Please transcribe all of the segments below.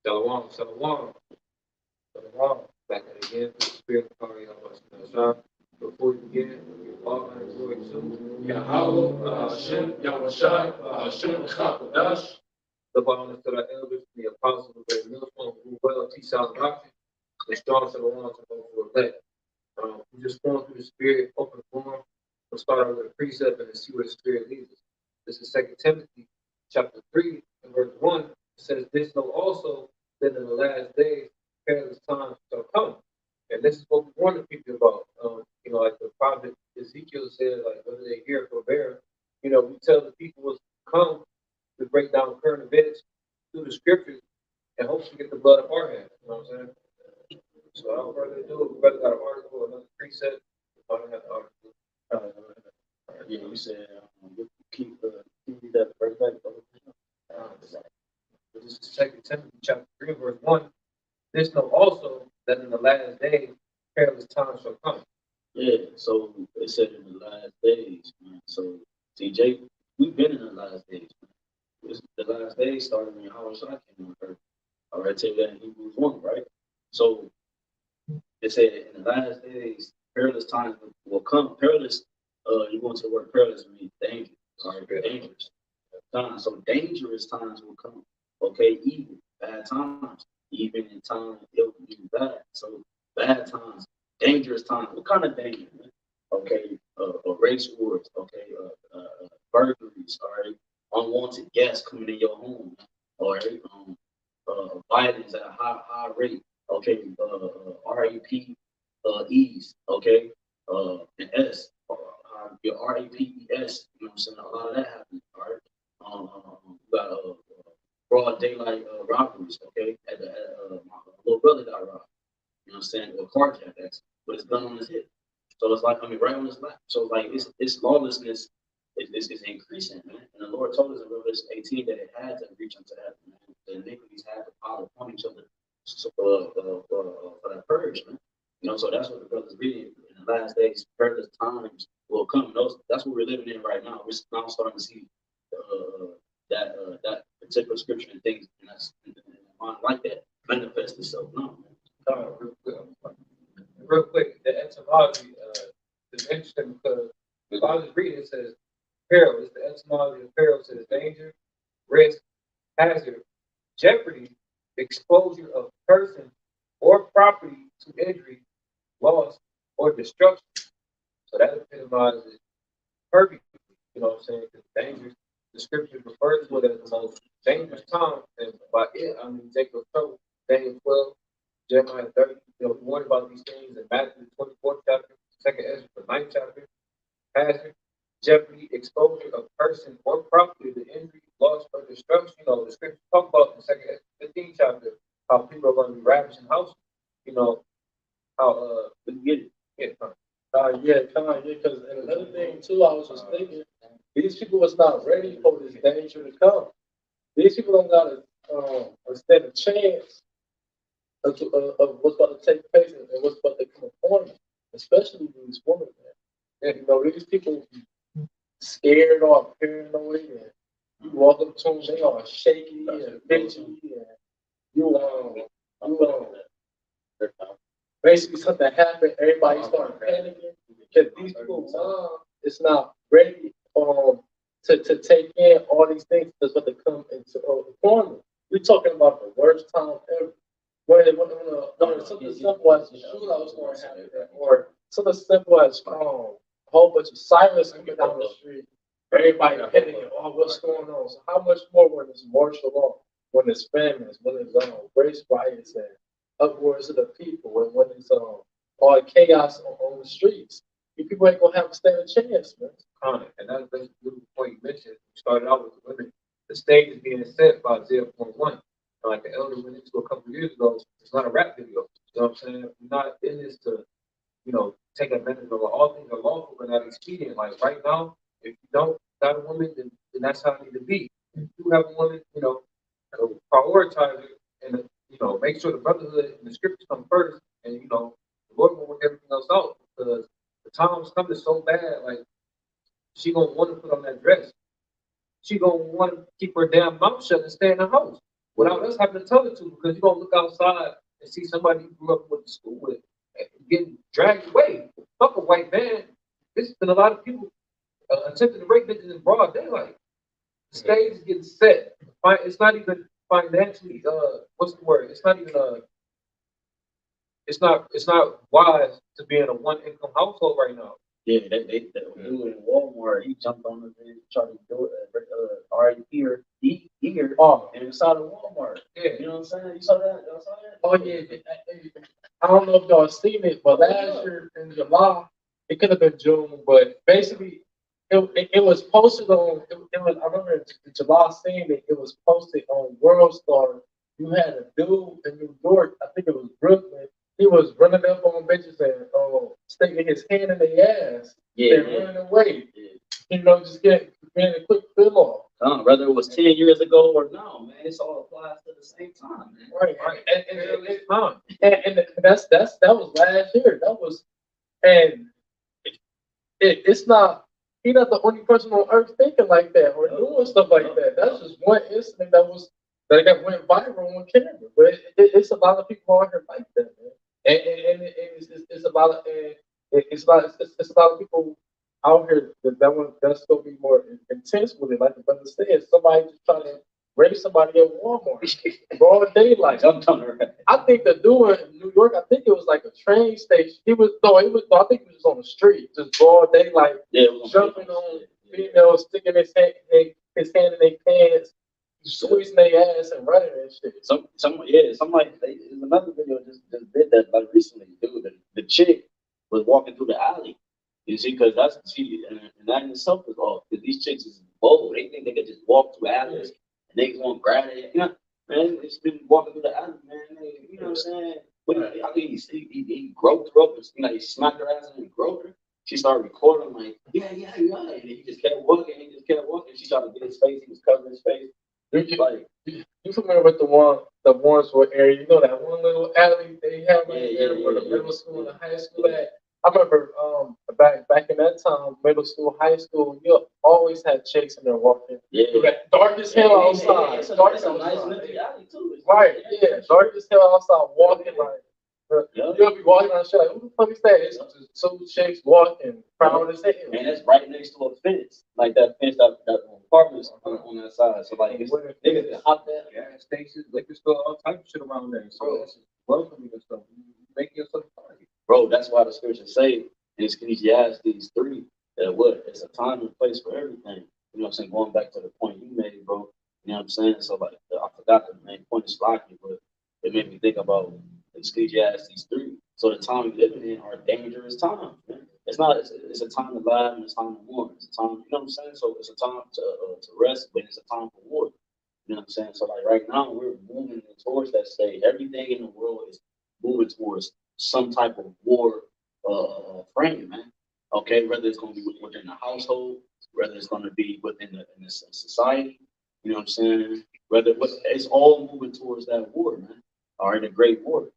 Shalom, shalom, shalom. Back at it again, the spirit of power, Yahawah. Before we begin, we give all honor and glory to Yahawah, BAHASHAM, YAHAWASHI, BAHASHAM, HAQADASH. the honor to the elders, the apostles, the great millstone, who well teach our doctrine, the strong shalom to those who are elect. We're just going through the spirit, open forum. We'll start out with a precept and then see where the spirit leads us. This is 2 Timothy chapter 3 and verse 1. It says, "This know also that in the last days perilous times shall come." And this is what we warn the people about. Like the prophet Ezekiel said, like whether they hear or forbear, we tell the people what's to come to break down current events through the scriptures and hopefully get the blood of our hands. You know what I'm saying? So without further ado, we better got an article, another preset. I don't have the article. Yeah, you said keep that verse back. This is 2 Timothy chapter 3, verse 1. This know also that in the last days perilous times shall come. Yeah, so it said in the last days, man. So TJ, we've been in the last days, man. The last days started when Yahawashi came on earth. All right, tell you that in Hebrews 1, right? So it said in the last days, perilous times will come. Perilous, you go into the word perilous means dangerous. All right, dangerous times. So dangerous times will come. Okay, evil, bad times, even in time it'll be bad. So bad times, dangerous times. What kind of danger, man? Okay, race wars. Okay, burglaries. All right, unwanted guests coming in your home. All right, violence at a high rate. Okay, RAPEs. Okay, and S. Your RAPES. You know what I'm saying? A lot of that happens. All right. You got broad daylight robberies. Okay, my little brother got robbed. You know what I'm saying? Or carjacked, actually, with his gun on his hip. So it's like, right on his lap. So like, it's lawlessness is increasing, man. And the Lord told us in Revelation 18 that it had to reach unto that, man. The iniquities had to pile upon each other for that purge, man. So that's what the brother's reading. In the last days, perilous times will come. That's what we're living in right now. We're now starting to see that particular scripture and things, and that's like that manifest itself now, man. Real quick, the etymology is interesting because if I was reading, it says peril. It's the etymology of peril. It says danger, risk, hazard, jeopardy, exposure of person or property to injury, loss, or destruction. So that epitomizes it perfectly. You know what I'm saying? Because danger, the scripture refers to it as the most dangerous time. And by it, I mean Jacob trouble, Daniel 12, Jeremiah 30. Warned about these things in Matthew 24th chapter, 2nd Ezra, the 9th chapter. Hazard, jeopardy, exposure of person or property to injury, loss, or destruction. The scripture talk about in 2nd Ezra 15th chapter how people are going to be ravaging houses. How we get it. Yeah, because another thing too, I was just thinking, these people was not ready for this danger to come. These people don't got a stand a chance of what's about to take place and what's about to come upon them, especially these women, man. And these people scared or paranoid, and you walk up to them, they are shaky and bitchy, and you basically something happened, everybody started panicking because these people's mind is not ready to take in all these things that's going to come into upon them. We're talking about the worst time ever. When something simple as a shootout was going to happen, or something simple as a whole bunch of sirens coming down the street, everybody panicking, what's going on? So how much more when it's martial law, when it's famines, when it's race riots and upwards of the people, when it's all chaos on the streets? You people ain't gonna have a stand a chance, man. And that's basically the point you mentioned. You started out with the women. The stage is being set by 0.1. Like the elder went into a couple of years ago, it's not a rap video. You know what I'm saying? We're not in this to, take advantage of it. All things are lawful, but not expedient. Like right now, if you don't got a woman, then that's how it need to be. If you have a woman, prioritize it and make sure the brotherhood and the scriptures come first, and the Lord will work everything else out because the time's coming so bad. Like she gonna want to put on that dress. She gonna want to keep her damn mouth shut and stay in the house. without us having to tell it to, because you're gonna look outside and see somebody you grew up with the school with getting dragged away. Fuck a white man. There's been a lot of people attempting to rape bitches in broad daylight. The stage is getting set. It's not even financially. What's the word? It's not even It's not wise to be in a one income household right now. Yeah, they do it in Walmart. He jumped on the thing, tried to do it. Already here, and inside of Walmart. Yeah. You know what I'm saying? You saw that? Y'all saw that? Oh yeah, I don't know if y'all seen it, but last year in July, it could have been June, but basically it was posted on. It was, I remember in July seeing it. It was posted on World Star. You had a dude in New York, I think it was Brooklyn. He was running up on bitches and sticking his hand in their ass and running away. Yeah. You know, just getting a quick fill off. Whether it was 10 years ago or no, man, it's all applies to the same time, man. Right. And that was last year. That was, and it's not. He's not the only person on earth thinking like that or doing stuff like that. That's just one incident that went viral on camera. But it's a lot of people out here like that, man. And it's a lot of it's a lot of people out here that's gonna be more intense with it. Like the brother said, somebody just trying to rape somebody at Walmart, broad daylight. I think the dude in New York, I think it was like a train station. I think he was on the street, just broad daylight, jumping on females, sticking his hand in their pants, squeezing their ass and running and shit. There's another video just did that like recently, dude. The chick was walking through the alley. You see, because and that in itself is off. Because these chicks is bold. They think they can just walk through alleys and they want to grab it. You know, man, it's been walking through the alley, man. You know what I'm saying? I think he groped her up, and he smacked her ass and he groped her. She started recording like, yeah. And he just kept walking. She tried to get his face. He was covering his face. You familiar with the ones where area? You know that one little alley they have right there where the middle school and the high school at. I remember back in that time, middle school, high school, you always had chicks in there walking. Yeah. Dark as hell outside. It's a nice alley too. Right, yeah. Dark as hell outside, walking like. You'll be walking on shit like, who the fuck is that? It's just two chicks walking, proud as hell. And that's right next to a fence. Like that fence that apartments on that side. So like it's niggas that hop there. Gas stations, liquor store, all type of shit around there. So it's welcoming and stuff. You make yourself target. Bro, that's why the scriptures say in Ecclesiastes 3 that it's a time and place for everything. You know what I'm saying? Going back to the point you made, bro. You know what I'm saying? So like I forgot the main point is locking, but it made me think about Ecclesiastes 3. So the time we're living in are dangerous times, man. It's a time to laugh and it's time to mourn. It's a time, you know what I'm saying? So it's a time to rest, but it's a time for war. You know what I'm saying? So like right now we're moving towards that state. Everything in the world is moving towards some type of war frame, man. Okay, whether it's gonna be within the household, whether it's gonna be within the society, you know what I'm saying? It's all moving towards that war, man. All right, the great war.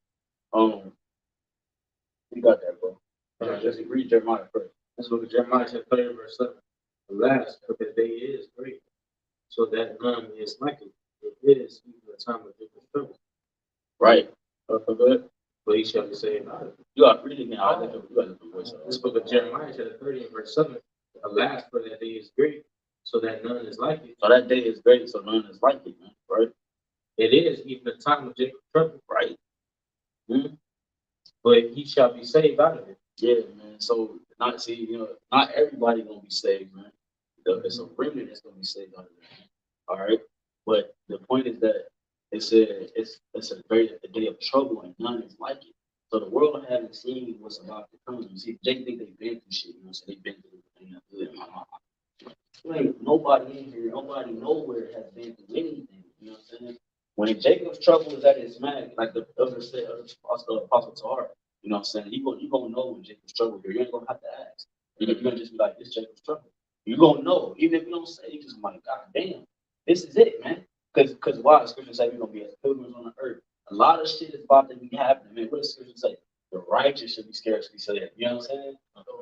You got that, bro. Just read Jeremiah first. Let's look at Jeremiah chapter 30, verse 7. Alas, for the day is great, so that none is like it. It is even a time of different trouble. Right. Good. But he shall be saved out of it. You got to read it now. This book of Jeremiah chapter 30 and verse 7. Alas, for that day is great, so that none is like it. So that day is great, so none is like it, man. Right? It is even a time of different trouble. Right. Mm-hmm. But he shall be saved out of it. Yeah, man. So not everybody gonna be saved, man. It's a remnant that's gonna be saved out of it. All right. But the point is that it said it's a day of trouble and none is like it. So the world hasn't seen what's about to come. You see, they think they've been through shit, you know, so they've been through it. Nobody in here, nobody nowhere has been through anything, you know what I'm saying? When Jacob's trouble is at its max, like the other said, Apostle Tahar, you know what I'm saying? You gonna know when Jacob's trouble here. You ain't gonna have to ask. You're gonna just be like, this Jacob's trouble. You're gonna know. Even if you don't say, you just like, God damn, this is it, man. Because why? Scripture say we're gonna be as pilgrims on the earth. A lot of shit is about to be happening, man. What does Scripture say? The righteous should be scarcely saved. You know what I'm saying?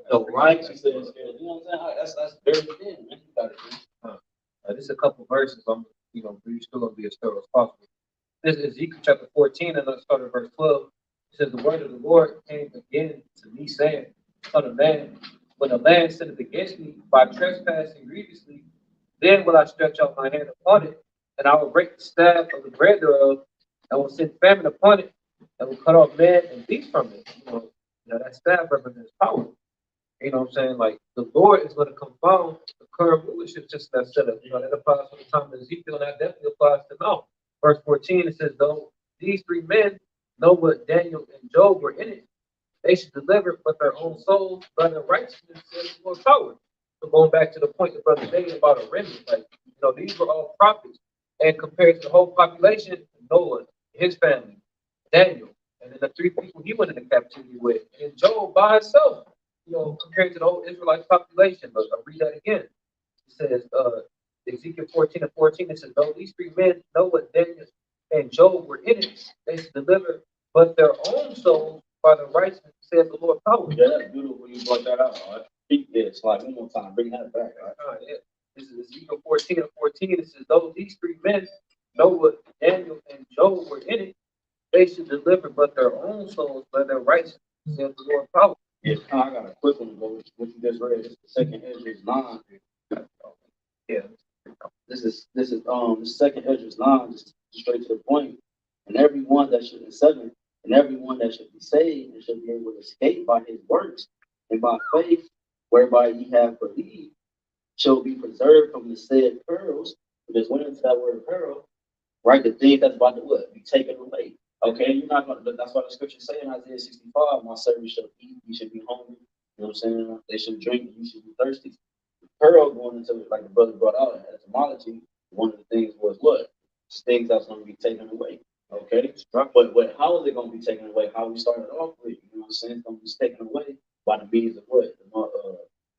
The righteous should be scared. You know what I'm saying? That's very thin, man. You got it, man. There's a couple verses. We're still gonna be as thorough as possible. This is Ezekiel chapter 14, and let's start at verse 12. It says, the word of the Lord came again to me, saying, Son of man, when the land sinneth against me by trespassing grievously, then will I stretch out my hand upon it, and I will break the staff of the bread thereof, and will send famine upon it, and will cut off man and beast from it. That staff represents power. You know what I'm saying? Like, the Lord is going to confound the current rulership just that set up. That applies for the time of Ezekiel, and that definitely applies to now. Verse 14, it says, though these three men know what Daniel and Job were in it, they should deliver but their own souls by their righteousness and more power. So going back to the point that Brother made about a remnant, like, these were all prophets. And compared to the whole population, Noah, his family, Daniel, and then the three people he went into captivity with, and Job by himself, compared to the whole Israelite population. But I'll read that again. It says, Ezekiel 14 and 14, it says, though these three men know what Daniel and Job were in it, they should deliver but their own souls by the righteousness, says the Lord power. Yeah, that's beautiful you brought that out. All right. Speak this, like one more time, bring that back. All right, yeah. This is Ezekiel 14 and 14. It says, though these three men know what Daniel and Job were in it, they should deliver but their own souls by their righteousness, says the Lord power. Yeah, I got a quick one to go with what you just read. It's the second Ezra's 9. Yeah. This is the second Ezra's 9, just straight to the point. And everyone that should in 7, and everyone that should be saved and should be able to escape by his works and by faith, whereby ye have believed, shall be preserved from the said perils. We just went into that word peril, right? The thing that's about to what? Be taken away. Okay, you're not gonna. That's why the scripture say in Isaiah 65, my servants shall eat, you should be hungry. You know what I'm saying? They should drink, you should be thirsty. Pearl going into, like the brother brought out in etymology, one of the things was what? Things that's going to be taken away. Okay? But how is it going to be taken away? How we started off with, you know what I'm saying? It's going to be taken away by the means of what?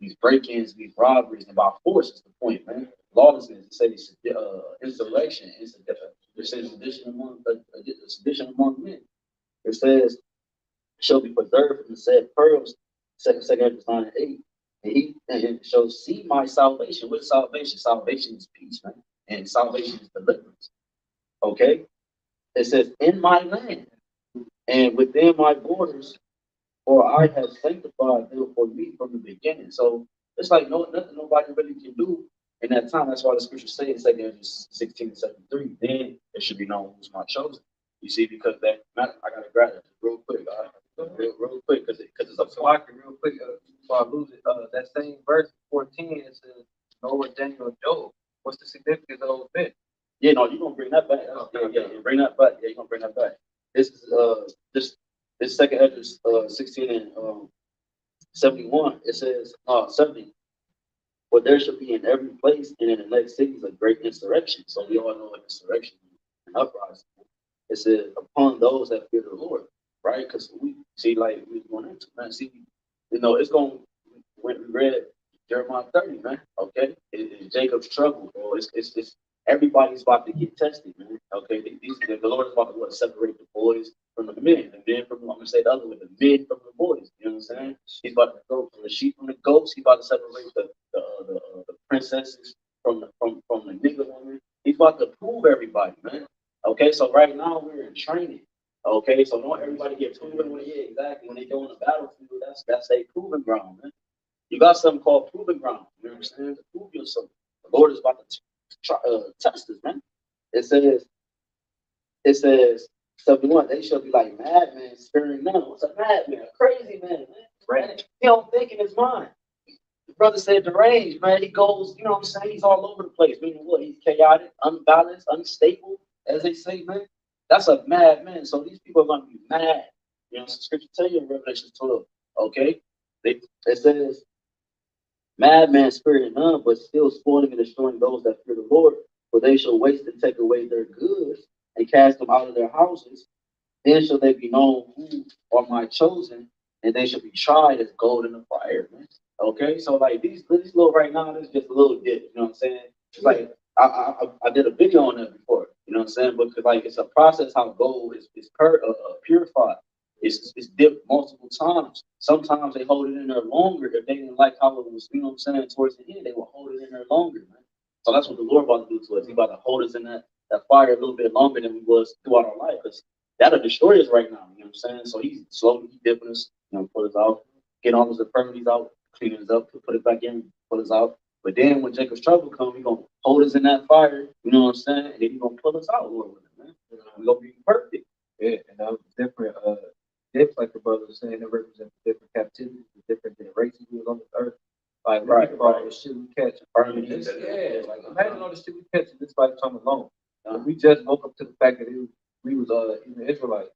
These break-ins, these robberies, and by force is the point, man. Lawlessness, it says insurrection, it says sedition among men. It says, shall be preserved from the said pearls, second Ezra 9 and 8. And it shall see my salvation. What is salvation? Salvation is peace, man. And salvation is deliverance. Okay? It says, in my land and within my borders, for I have sanctified them for me from the beginning. So it's like nothing nobody really can do in that time. That's why the scripture says in 2 Ezra 16 and 73, then it should be known who's my chosen. You see, because that matter, I gotta grab it real quick, real quick, because it's up to Lock it real quick before I lose it. That same verse 14, it says, Noah, Daniel, and Job. What's the significance of those men? Yeah, no, you're gonna bring that back. Yeah, bring that back. Yeah, you're gonna bring that back. This is this second address 16 and 71. It says 70. For there shall be in every place and in the next cities a great insurrection. So we all know what insurrection and uprising. It says upon those that fear the Lord, right? Because we see, like we going into, man. See, it's going. When we read Jeremiah 30, man. Okay, it's Jacob's trouble, bro. It's everybody's about to get tested, man. Okay, the Lord is about to separate the boys from the men from, I'm gonna say the other way, the men from the boys. You know what I'm saying? He's about to go from the sheep from the goats. He's about to separate the princesses from the nigger woman. He's about to prove everybody, man. Okay, so right now we're in training. Okay, so don't everybody get proven when they go on the battlefield. That's a proving ground, man. You got something called proving ground. You know what I'm saying? To prove yourself. The Lord is about to test us, man. It says 71. They shall be like madmen, sparing none. What's a madman? A crazy man. Right? He don't think in his mind. The brother said deranged, man. He goes, you know what I'm saying? He's all over the place. Meaning what? He's chaotic, unbalanced, unstable, as they say, man. That's a madman. So these people are going to be mad. You know, scripture tell you in Revelation 12. Okay? It says, madman sparing none, but still spoiling and destroying those that fear the Lord, for they shall waste and take away their goods and cast them out of their houses. Then shall they be known who are my chosen, and they shall be tried as gold in the fire, man. Okay, so like these little right now, this is just a little dip. You know what I'm saying? It's like I did a video on that before. You know what I'm saying? Because like it's a process how gold is purified. It's dipped multiple times. Sometimes they hold it in there longer if they didn't like how it was. You know what I'm saying? Towards the end, they will hold it in there longer, man. So that's what the Lord about to do to us. He about to hold us in that that fire a little bit longer than we was throughout our life, because that'll destroy us right now. You know what I'm saying? So he's slowly dipping us, pull us out, get all those infirmities out, clean us up, put it back in, pull us out. But then when Jacob's trouble comes, he's gonna hold us in that fire, you know what I'm saying? And then he's gonna pull us out, Lord, with it, man. We're gonna be perfect. Yeah, and that was different dips, like the brother was saying, that represent different captivities, the different generations we was on this earth. Like Right, all the shit we catch. Harmony. Yeah, like imagine all the shit we catch in this lifetime alone. If we just woke up to the fact that we was even Israelites.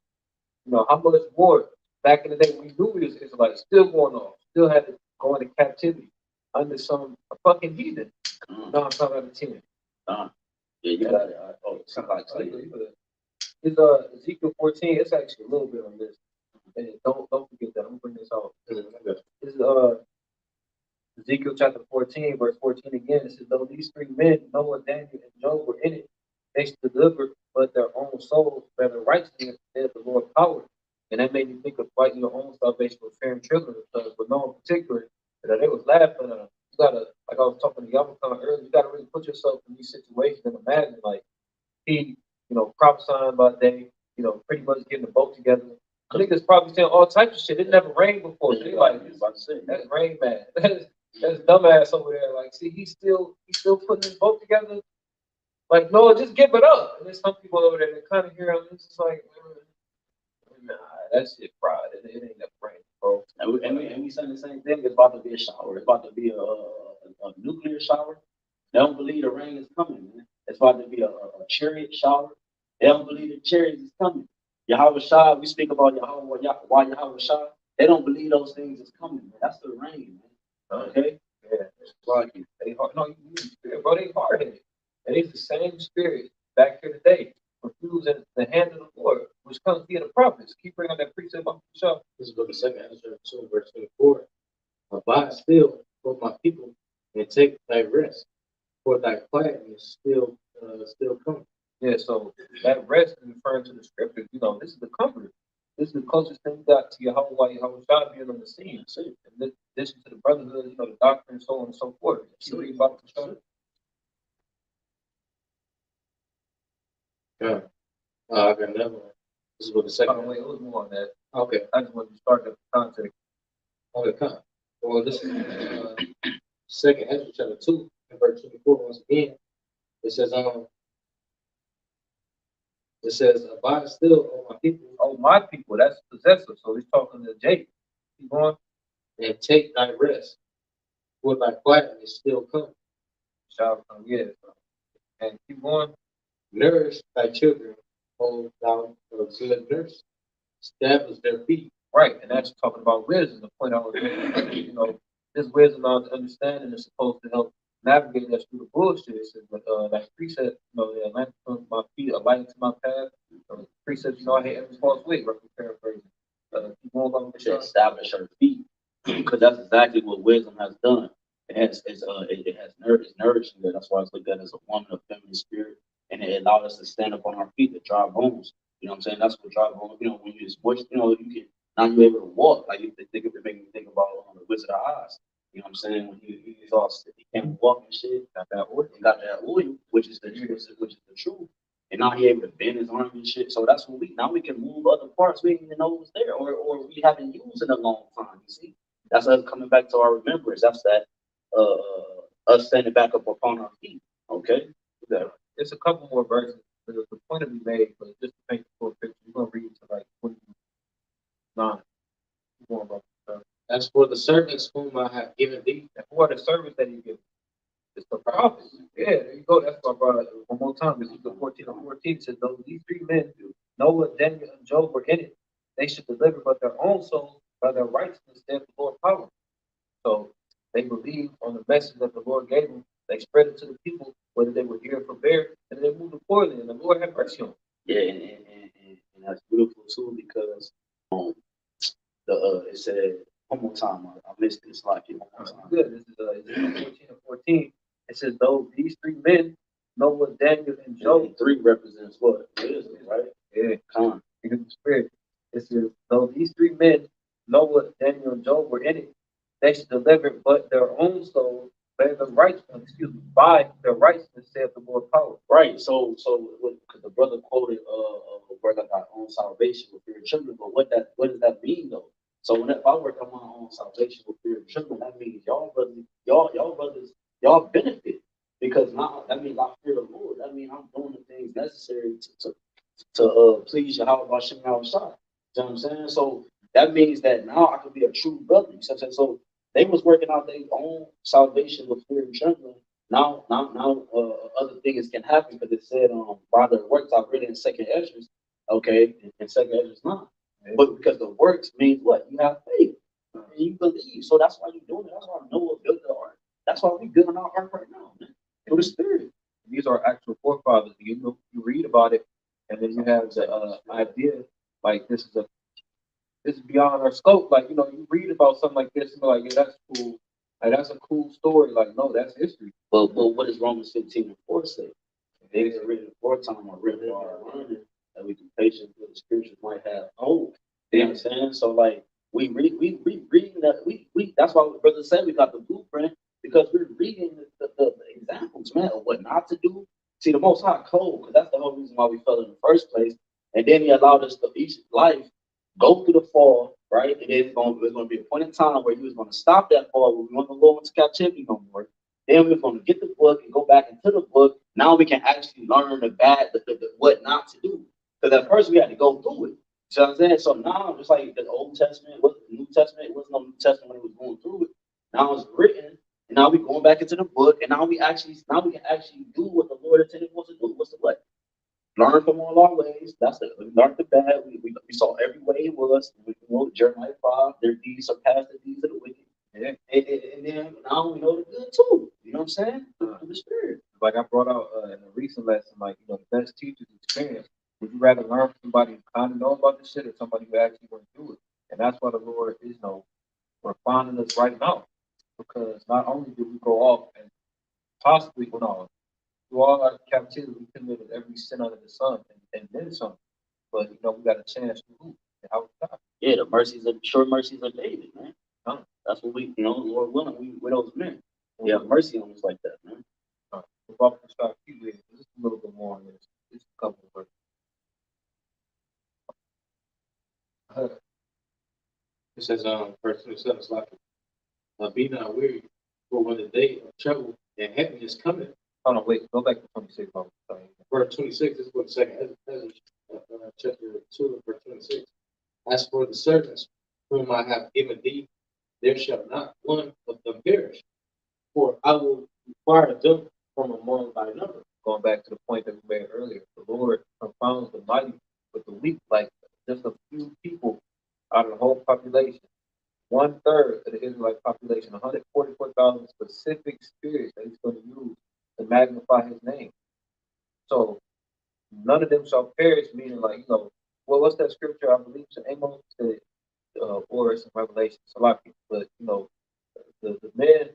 How much more back in the day we knew we was Israelites, still going on, still had to go into captivity under some fucking heathen. No, I'm talking about the 10. Yeah, you got it. Something like It's Ezekiel 14. It's actually a little bit on this. And don't forget that. I'm gonna bring this out. This is Ezekiel chapter 14, verse 14 again. It says, though these three men, Noah, Daniel, and Job, were in it, they should deliver but their own souls better righteousness instead of the Lord's power. And that made me think of fighting your own salvation with fear and trembling, because but no in particular, that they was laughing at them. You gotta, like I was talking to Yahweh earlier, you gotta really put yourself in these situations and imagine, like, he, prophesying about they, pretty much getting the boat together. I think it's probably saying all types of shit. It never rained before. They like, that's rain man. That's dumbass over there. Like, see, he's still putting his boat together. Like, no, just give it up. And there's some people over there that kind of hear him. It's just like, nah, that shit fried. It ain't never rain, bro. And we saying the same thing. It's about to be a shower. It's about to be a nuclear shower. They don't believe the rain is coming, man. It's about to be a chariot shower. They don't believe the chariot is coming. YAHWASHI, we speak about Yahawah, YAHWASHI. They don't believe those things is coming, man. That's the rain, man. Okay? Yeah, it's like they hard. No, bro, they hard headed. And it's the same spirit back here today, refusing the hand of the Lord, which comes via the prophets. Keep bringing that precept up the show. This is what the second answer 2, verse 24. Abide still for my people and take thy rest, for thy quietness still coming. Yeah, so that rest is referring to the scriptures. This is the comforter. This is the closest thing we got to YAHWAH being on the scene. In addition to the brotherhood, the doctrine, so on and so forth. You read about the show. Yeah. I got another one. This is what the second. Oh, wait, it was more on that. Okay. I just wanted to start the context. Okay. Well, this is second Ezra chapter 2, and verse 24 once again. It says, abide still, O my people. Oh, my people, that's possessive. So he's talking to Jake. Keep going. And take thy rest, for thy quietness still coming. Shall come, yeah. And keep going. Nourish thy children, O thou good nurse. Establish their feet. Right, and that's talking about wisdom. The point I was making, this wisdom, knowledge, understanding is supposed to help navigate us through the bullshit. It says, that precept, a lamp to my feet, a light to my path. Precept, I hate every false way. Roughly paraphrasing. Keep going along with to establish her feet, because that's exactly what wisdom has done. It has nourishing her. That's why it's looked at as a woman of feminine spirit, and it allowed us to stand up on our feet, to dry bones. You know what I'm saying? That's what dry bones. When you just push, you can now you're able to walk. Like it make me think about the Wizard of Oz. You know what I'm saying? When he was all he can't walk and shit, got that oil, which is the truth. And now he able to bend his arm and shit. So that's what we can move other parts we didn't even know was there, or we haven't used in a long time. You see, that's us coming back to our remembrance. That's that us standing back up upon our feet. Okay, it's a couple more verses. The point to be made, but just to paint the full picture, we're gonna read to like 29. As for the servants whom I have given thee, and who are the servants that he gives? It's the prophets. Yeah, there you go. That's why I brought it one more time. This is the 14 and 14 says, though these three men, Noah, Daniel, and Job, were in it, they should deliver but their own souls by their righteousness instead of the Lord's power. So they believed on the message that the Lord gave them. They spread it to the people, whether they were here for bear, and they moved accordingly, and the Lord had mercy on them. Yeah, and that's beautiful too, because it said one more time. I missed this like it one more time. Good. This is 14 and 14. It says, though these three men, Noah, Daniel, and Job. And 3 represents what? Wisdom, right? Yeah. Come on. The spirit. It says, though these three men, Noah, Daniel, and Job, were in it, they should deliver but their own souls by their righteousness, by their righteousness, saith the Lord power. Right. So what quoted, work out our own salvation with fear and trembling. But what does that mean though? So if I work on my own salvation with fear and trembling, that means y'all brothers, y'all benefit. Because now that means I fear the Lord. That means I'm doing the things necessary to please YAHWASHI. You know what I'm saying? So that means that now I can be a true brother. You know what I'm saying? So they was working out their own salvation with fear and trembling. Now, other things can happen because it said by the works are written in Second Ezra, okay, in Second Ezra 9. But because the works means what? You have faith and you believe. So that's why you're doing it. That's why Noah built the ark. That's why we're building our ark right now, man. Through the Spirit. These are actual forefathers. You read about it, and then you have the idea like this is beyond our scope. Like you read about something like this, and you're like, yeah, that's cool. Like that's a cool story. Like no, that's history. But what does Romans 15:4 say? Things are written aforetime are written for our learning, that we can patience with the scriptures might have hope. You know what I'm saying? So like we reading that we that's why brother said we got the blueprint because we're reading the examples, man, of what not to do. See, the Most High code, because that's the whole reason why we fell in the first place. And then He allowed us to each life go through the fall, right? And then there's going to be a point in time where He was going to stop that fall. Where we weren't going to go into captivity no more. Then we're going to get the book and go back into the book. Now we can actually learn the what not to do. Because at first we had to go through it. You know what I'm saying? So now, just like the Old Testament, the New Testament, it wasn't no New Testament when it was going through it. Now it's written, and now we're going back into the book, and now we can actually do what the Lord intended for us to do. What's the what? Learn from all our ways. That's it. We learned the bad. We saw every way it was. We know Jeremiah 5, their deeds surpass the deeds of the wicked. Yeah. And then now we know the good too. You know what I'm saying? Through the Spirit. Like I brought out in a recent lesson, like the best teacher's experience. Would you rather learn from somebody who kind of know about the shit or somebody who actually want to do it? And that's why the Lord is refining us right now. Because not only did we go off and possibly through all our captivity, we committed every sin under the sun and then some. But we got a chance to move. Yeah, the short mercies of David, man. That's what Lord willing, we're those men. Yeah, mercy on us like that, man. We're about to start just a little bit more on this. Just a couple of words. It says, verse 27, it's like, be not weary, for when the day of trouble and heaviness cometh. Hold on, wait, go back to 26. Verse 26 is what second chapter 2, verse 26. As for the servants whom I have given thee, there shall not one of them perish, for I will require them from among thy number. Going back to the point that we made earlier, the Lord confounds the mighty with the weak, like just a few people out of the whole population. 1/3 of the Israelite population, 144,000 specific spirits that He's going to use to magnify His name. So none of them shall perish, meaning well, what's that scripture? I believe it's Amos, or it's in Revelation. It's a lot of people, but the men,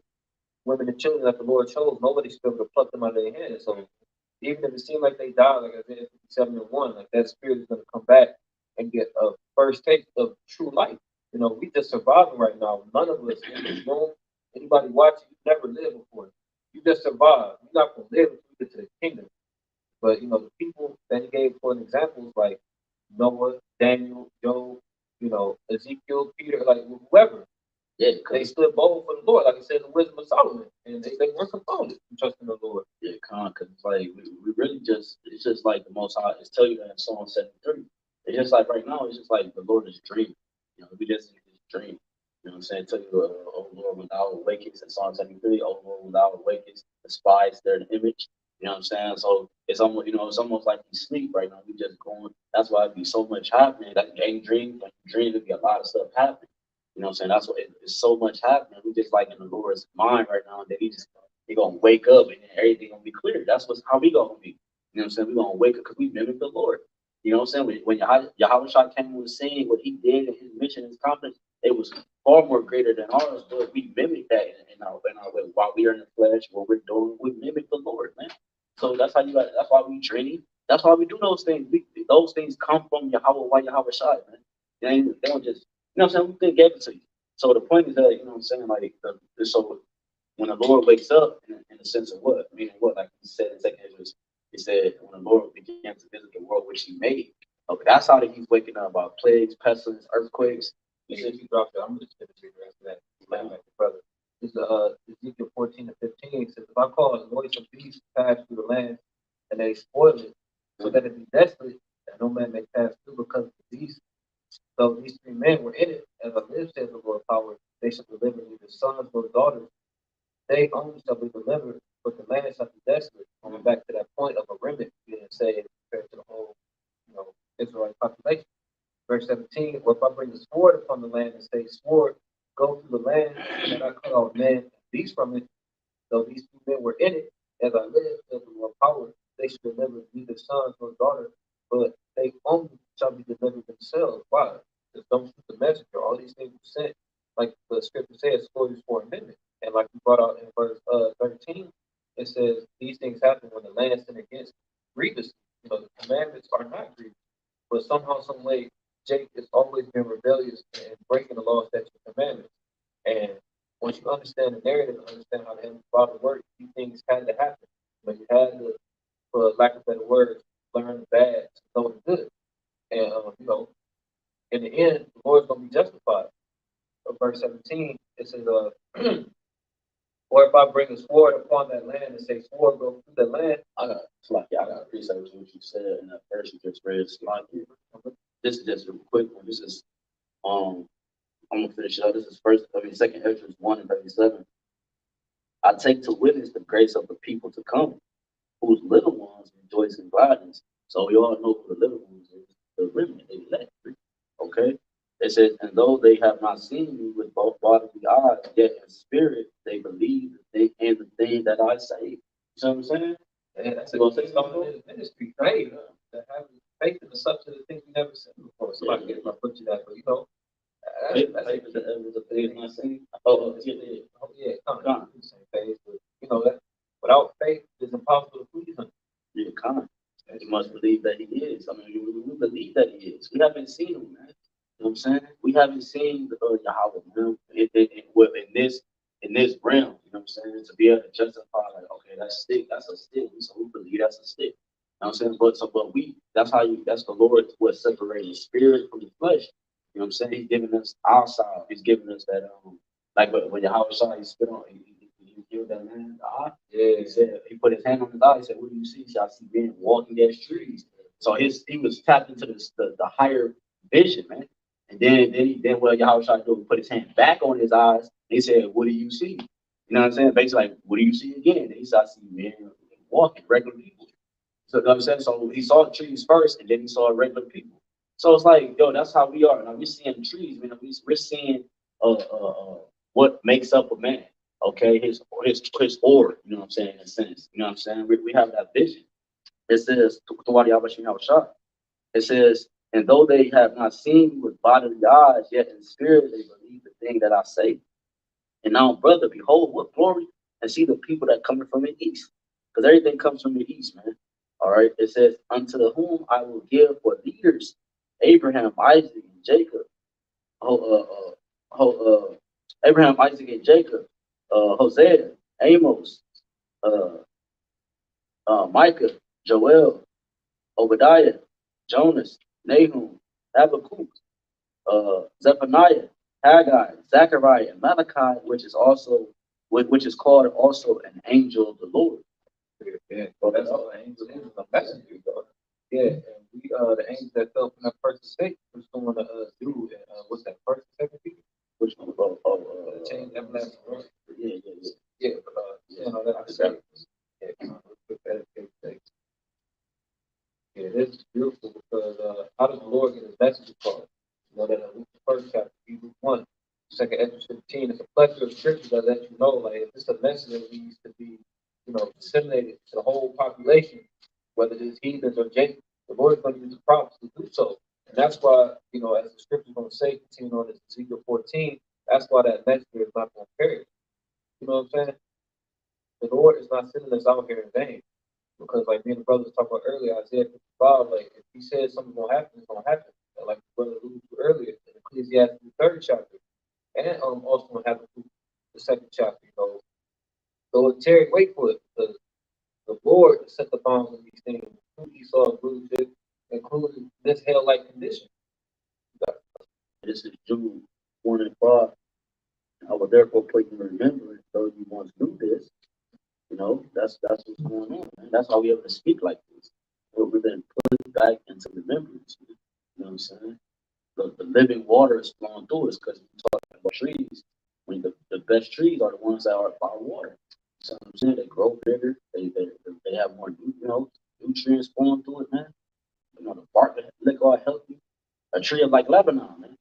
women, and children that the Lord chose, nobody's able to pluck them out of their hands. So even if it seems like they died, like Isaiah 57:1, like that spirit is going to come back and get a first taste of true life. We just surviving right now. None of us in this room, anybody watching, you never lived before. You just survived. You're not going to live until you get to the kingdom. But the people that He gave for an examples like Noah, Daniel, Job, Ezekiel, Peter, like whoever. Yeah, they stood bold for the Lord, like it says in Wisdom of Solomon, and they weren't confounded in trusting the Lord. Yeah, because like we really it's just like the Most High is telling you that in Psalm 73. It's just like right now, it's just like the Lord is dreaming. We just dream. You know what I'm saying? Tell you, oh Lord, when thou awakest in Psalm 73, oh Lord, when thou awakest, despise their image. You know what I'm saying? So it's almost, it's almost like you sleep right now. We just going. That's why it be so much happening. Like game dream, like you dream, it be a lot of stuff happening. You know what I'm saying? That's what it's so much happening. We just like in the Lord's mind right now, that He gonna wake up and then everything gonna be clear. That's how we gonna be. You know what I'm saying? We gonna wake up because we mimic the Lord. You know what I'm saying? When YAHWASHI came on the scene, what He did and His mission, His confidence, it was far more greater than ours. But we mimic that in our way. While we are in the flesh, what we're doing, we mimic the Lord, man. So that's how that's why we dream. That's why we do those things. Those things come from YAHWASHI, man. They don't just, you know what I'm saying? We didn't give it to you. So the point is that, you know what I'm saying? Like, so when the Lord wakes up, in the sense of what? Meaning what? Like He said in 2 Ezra He said, when the Lord began to visit the world which he made. Okay, that's how that he's waking up about plagues, pestilence, earthquakes. You said you dropped it. I'm just going to read the rest of that. Like the brother. This is Ezekiel 14 and 15. It says, if I cause noise of beasts to pass through the land, and they spoil it, so that it be desolate, that no man may pass through because of the beasts. So these three men were in it, as I live, says the Lord power, they shall deliver neither sons nor daughters. They only shall be delivered, but the land shall be desolate. Going back to that point of a remnant being saved compared to the whole, Israelite population. Verse 17, or if I bring the sword upon the land and say, sword, go through the land, and I cut off man and beast from it, though these two men were in it, as I live, says the Lord power, they shall deliver neither sons nor daughters, but they only shall be delivered themselves. Why? Because don't shoot the messenger. All these things were sent, like the scripture says, sword is for amendment. And like we brought out in verse 13, it says these things happen when the land sinned against grievously. The commandments are not grievous, but somehow, some way, Jake has always been rebellious and breaking the law, statutes, and commandments. And once you understand the narrative and understand how the Heavenly Father works, these things had to happen. You had to, for lack of better words, learn the bad to know the good. And in the end, the Lord's going to be justified. Verse 17, it says, or if I bring a sword upon that land and say, sword, go through the land. I got appreciate what you said in that verse you just read. This is just a quick one. This is I'm gonna finish it up. This is second Ezra 1 and 37. I take to witness the grace of the people to come, whose little ones rejoice in gladness. So we all know who the little ones is, the remnant, they elect. Okay? It says, and though they have not seen me with both bodily eyes, yet in spirit they believe in the thing that I say. You know what I'm saying? And that's a good thing about his ministry, right? To have faith in the substance of things we never seen before. So I can get my foot to that, but faith is the evidence of things not seen. Yeah, kind of the same phase, but that without faith, it's impossible to please him. Yeah, kind of. You must believe that he is. I mean, we believe that he is. We haven't seen him, man. You know what I'm saying? We haven't seen Yahweh, man. In this realm, you know what I'm saying? To be able to justify, like, okay, that's a stick. So we believe that's a stick. You know what I'm saying? But that's the Lord what separating spirit from the flesh. You know what I'm saying? He's giving us our side. He's giving us that like when YAHWASHI, he spit on, he killed that man the eye. Yeah. He said, he put his hand on his eye. He said, what do you see? He said, I see men walking as trees. So he was tapped into the higher vision, man. And then what YAHWASHI do? He put his hand back on his eyes. And he said, what do you see? You know what I'm saying? Basically, like, what do you see again? And he said, I see men walking, regular people. So you know what I'm saying? So he saw the trees first, and then he saw regular people. So it's like, yo, that's how we are. Now we're seeing the trees, man. We're seeing what makes up a man. Okay, his aura, you know what I'm saying, in a sense. You know what I'm saying? We have that vision. It says, it says, and though they have not seen me with bodily eyes, yet in spirit they believe the thing that I say. And now, brother, behold, what glory, and see the people that come from the east. Because everything comes from the east, man. All right. It says, unto whom I will give for leaders, Abraham, Isaac, and Jacob. Abraham, Isaac, and Jacob. Hosea, Amos, Micah, Joel, Obadiah, Jonas, Nahum, Habakkuk, Zephaniah, Haggai, Zechariah, and Malachi, which is called also an angel of the Lord. Yeah, well, that's all the angels is a messenger, though. Yeah, and we the angels that fell from that first estate was going to do what's that, first and second Peter? Which one? Change everlasting word. Yeah. Yeah, but that's yeah, this is beautiful because how does the Lord get his message across? That the first chapter, Hebrews 1, second Ezra 15, it's a plethora of scriptures that let you know, like, if it's a message that needs to be, disseminated to the whole population, whether it is heathens or Jacob, the Lord is going to use the prophets to do so. And that's why, as the scripture is going to say, continuing on this Ezekiel 14, that's why that messenger is not going to perish. You know what I'm saying? The Lord is not sending us out here in vain. Because like me and the brothers talked about earlier, Isaiah 55, like if he says something's gonna happen, it's gonna happen. And like the brother alluded to earlier in Ecclesiastes the 3rd chapter. And also gonna happen through the 2nd chapter, So it tarry, wait for it, because the Lord set the bounds of these including this hell-like condition. This is Jude 1 and 5. I will therefore put you in remembrance, though you once knew this. You know, that's what's going on, man. That's why we have to speak like this. We've been put back into remembrance. You know what I'm saying? The living water is flowing through us because we're talking about trees. When the best trees are the ones that are by water. So I'm saying they grow bigger, they have more nutrients flowing through it, man. You know, the bark look all healthy. A tree of like Lebanon, man.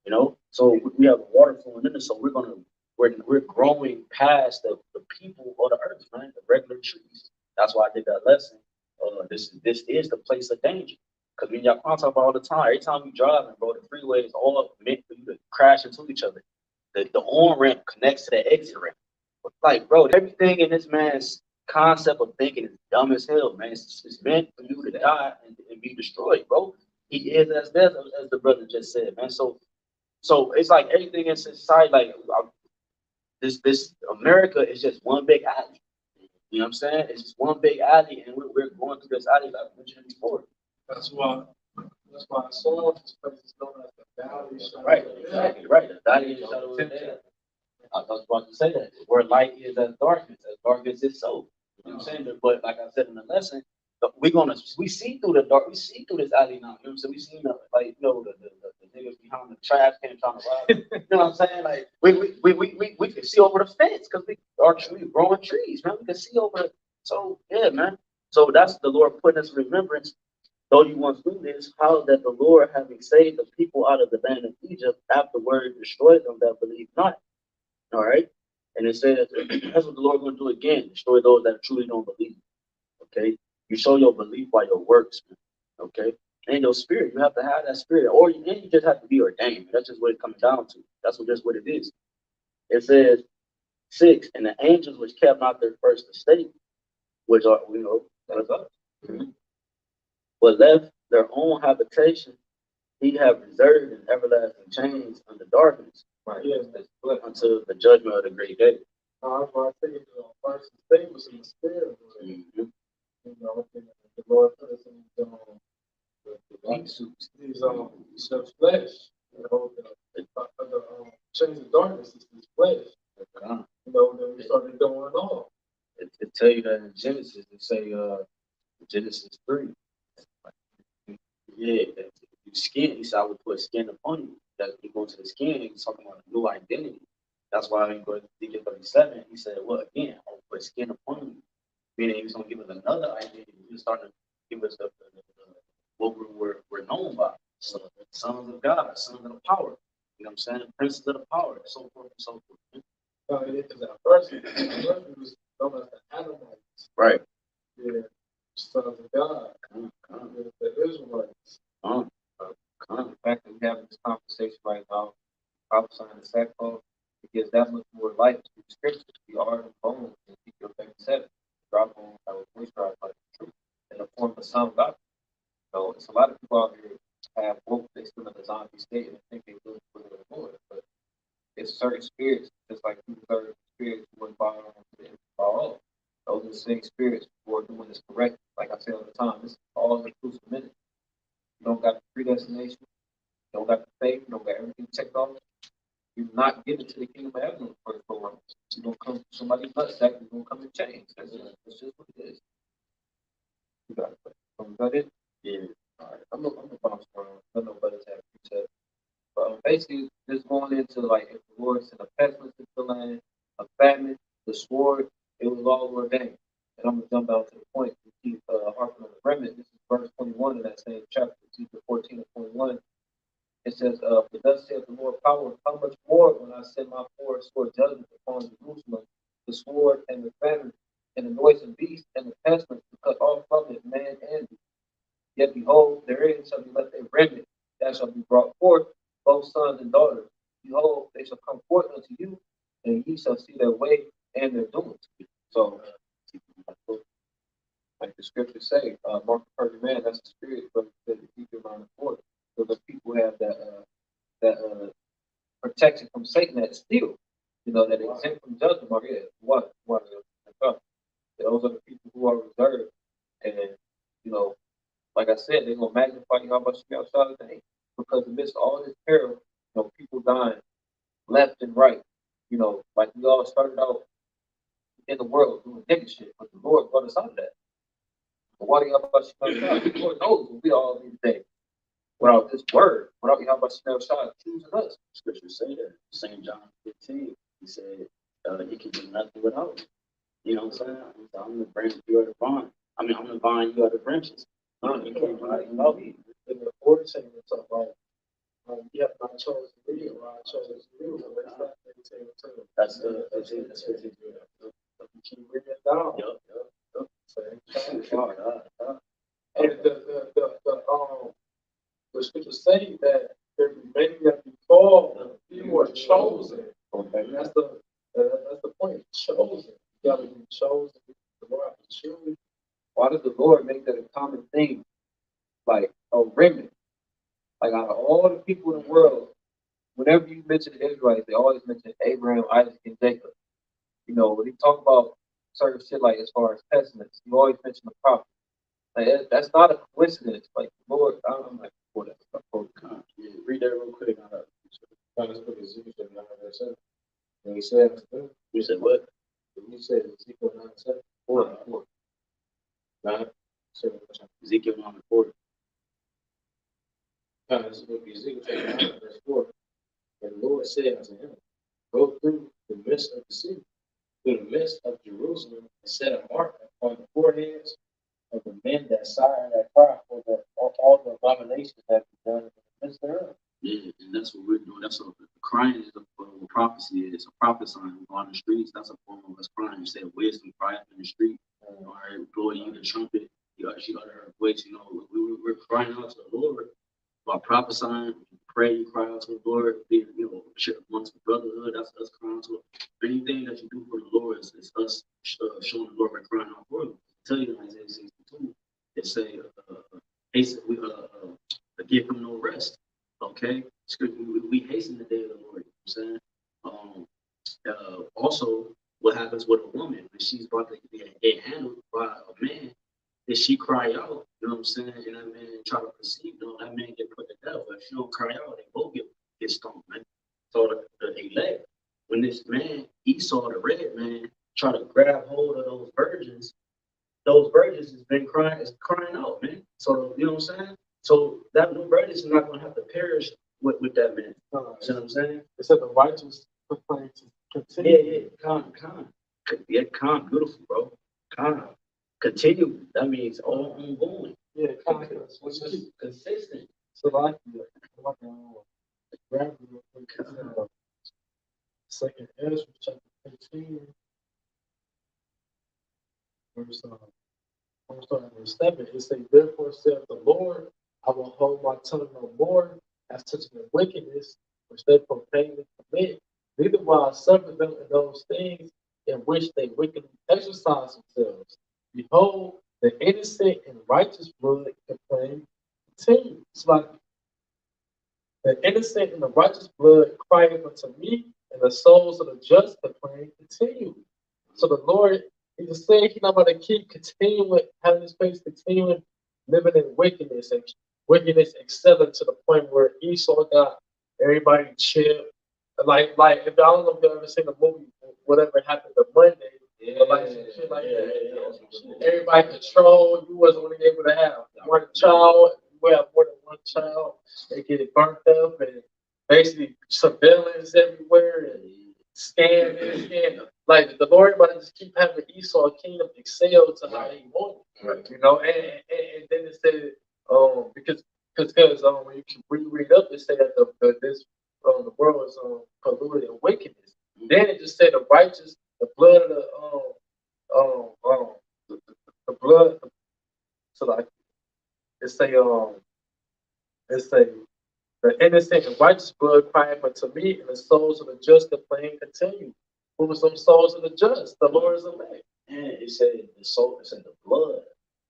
You know, so we have water flowing in it, so we're growing past the people of the earth, man, the regular trees. That's why I did that lesson. This is the place of danger. Because when y'all talk about all the time, every time you driving, bro, the freeway is all meant for you to crash into each other. The on ramp connects to the exit ramp. Like, bro, everything in this man's concept of thinking is dumb as hell, man. It's meant for you to die and be destroyed, bro. He is as death, as the brother just said, man. So it's like everything in society, like this America is just one big alley. You know what I'm saying? It's just one big alley, and we're going through this alley like I mentioned before. That's why I saw this place is known as the Valley. Right, exactly, right. The valley is the shadow of death. I was about to say that. Where light is as darkness is so. You know what I'm saying? But like I said in the lesson, we see through the dark, we see through this alley now. You know what I'm saying? We see the niggas behind the trash can trying to rob. You know what I'm saying? Like we can see over the fence because we growing trees, man. We can see over it. So yeah, man. So that's the Lord putting us in remembrance. Though you once knew this, how that the Lord, having saved the people out of the land of Egypt, afterward destroyed them that believe not. All right. And it says that's what the Lord going to do again, destroy those that truly don't believe. Okay. You show your belief by your works, man. Okay. And your spirit. You have to have that spirit. And you just have to be ordained. That's just what it comes down to. That's just what it is. It says 6, and the angels which kept not their first estate, which are, that is us. Mm-hmm. But left their own habitation, he have reserved in everlasting chains under darkness, right? Yes, until the judgment of the great day. That's why I think the first estate was in the spirit. Mm-hmm. You know, the Lord put us in these flesh. You know, the chains of darkness is this flesh. You know, then we started going on. It tell you that in Genesis, it say Genesis 3. Yeah, you skin. He said, I would put skin upon you. That you go to the skin, he's talking about a new identity. That's why when you go to Ezekiel 37, he said, well, again, I will put skin upon you. Meaning he was going to give us another identity. He was starting to give us what we're known by. So, sons of God, sons of the power. You know what I'm saying? Princes of the power, so forth and so forth. Because at first, it was known as the Adamites. Right. Yeah. Sons of God. The Israelites. The fact that we have this conversation right now, prophesying the sackcloth, because that much more light to the scriptures. We are the bones in Ezekiel 37. Dry bones that was moisturized by the truth in the form of sound doctrine. So it's a lot of people out here have woke, they still in the zombie state and think they live for the Lord. But it's certain spirits, just like you certain spirits who are bound to the all. Those are the same spirits who are doing this correct. Like I say all the time, this is all inclusive minute. You don't got the predestination, you don't got the faith, you don't got everything checked off. You're not given to the kingdom of heaven in the first 4 months. You're going to come to somebody's nutsack, you're going to come and change. That's just what it is. You got it. Got it? Yeah. All right. I'm going to bounce around. I don't know what it's have to. But basically, just going into like if the Lord sent a pestilence into the land, a famine, the sword, it was all ordained. And I'm going to jump out to the point to keep harping on the remnant. This is verse 21 in that same chapter, Ezekiel 14 and 21. It says, but thus saith the Lord power, how much more when I send my sword judgment upon Jerusalem, the sword and the famine, and the noisome beast, and the pestilence, to cut off from it man and beast. Yet behold, therein shall be left a remnant that shall be brought forth, both sons and daughters. Behold, they shall come forth unto you, and ye shall see their way and their doings. So, like the scriptures say, mark the perfect man, that's the spirit, but the Ezekiel 9:4. So the people have that protection from Satan that still, that exempt from judgment. Or what? Those are the people who are reserved, and said, they're gonna magnify Yahawashim outside of the day. Because amidst all this peril, people dying left and right. Like we all started out in the world doing nigga shit, but the Lord brought us out of that. But why Yahawashim outside? The Lord knows what we all need today. Without this word, without Yahawashim outside choosing us. Scripture say that. St. John 15, he said, he can do nothing without me. You know what I'm saying? I'm the branch, you are the vine. I'm the vine, you are the branches. You can't do nothing without me. In the 40 saying it's about, you have not chosen me, or I chose you. That's You keep reading it down. Yup. And the scriptures say that there be many that be called, few are chosen. Okay. And that's the point. Chosen. You gotta be chosen. The Lord has to choose. Why does the Lord make that a common thing? Like a remnant. Like out of all the people in the world, whenever you mention the Israelites, they always mention Abraham, Isaac, and Jacob. When you talk about certain shit like as far as testaments, you always mention the prophet. Like that's not a coincidence. Like the Lord, I'm like, boy, that's not cool. Yeah, read that real quick. Let's look at Ezekiel 9:7. When he said, You said what? you said Ezekiel 9:7. 4. 9. Ezekiel 9:4. This will be Ezekiel 9:4. And the Lord said unto him, go through the midst of the city, through the midst of Jerusalem, and set a mark upon the foreheads of the men that sigh and that cry for all the abominations that be done in the midst thereof. Yeah, and that's what we're doing. That's what crying is what prophecy is. A prophesying on the streets. That's a form of us crying. You said wisdom crying in the street. All right, blowing you the trumpet. She got her voice. We're crying out to the Lord by prophesying. Pray, you cry out to the Lord. Share amongst the brotherhood. That's us crying to anything that you do for the Lord. Is us showing the Lord we're crying out for you. I tell you in Isaiah 62, it say, give him no rest. Okay, we hasten the day of the Lord. You know what I'm saying? Also, what happens with a woman when she's about to get handled by a man? If she cry out, you know what I'm saying, and that man try to conceive, that man get put to death. But if she don't cry out, they both get stoned, man. So they left. When this man, Esau, the red man, try to grab hold of those virgins has been crying out, man. So you know what I'm saying? So that new virgins is not gonna have to perish with that man. You know what I'm saying? It said the righteous proclaim to continue. Yeah, calm, beautiful, bro. Calm. Continue. That means all ongoing. Yeah, Consistent. So like grab real quick. Second Ezra chapter 15. Verse 7. It says, therefore saith the Lord, I will hold my tongue no more as touching the wickedness which they profanely commit, neither will I suffer them in those things in which they wickedly exercise themselves. Behold, the innocent and righteous blood complain continue. It's like the innocent and the righteous blood crying unto me, and the souls of the just complain continue. So the Lord, he just saying he's not going to keep continuing, having his face continuing, living in wickedness and wickedness excelling to the point where Esau got everybody chill. Like if I don't know if you've ever seen the movie, whatever happened to Monday, but like some shit like that. Everybody controlled. You wasn't only able to have one child. You have more than one child. They get it burnt up and basically surveillance everywhere and scan. Like the Lord about to just keep having Esau kingdom excel to how he wanted. Right. And then it said, because when you read up, it said that the world is polluted in wickedness. Then it just said the righteous, the blood of the blood. So like it say the innocent and righteous blood crying unto me, and the souls of the just complain continue. Who was some souls of the just? The Lord is elect. And it said the soul, it said the blood.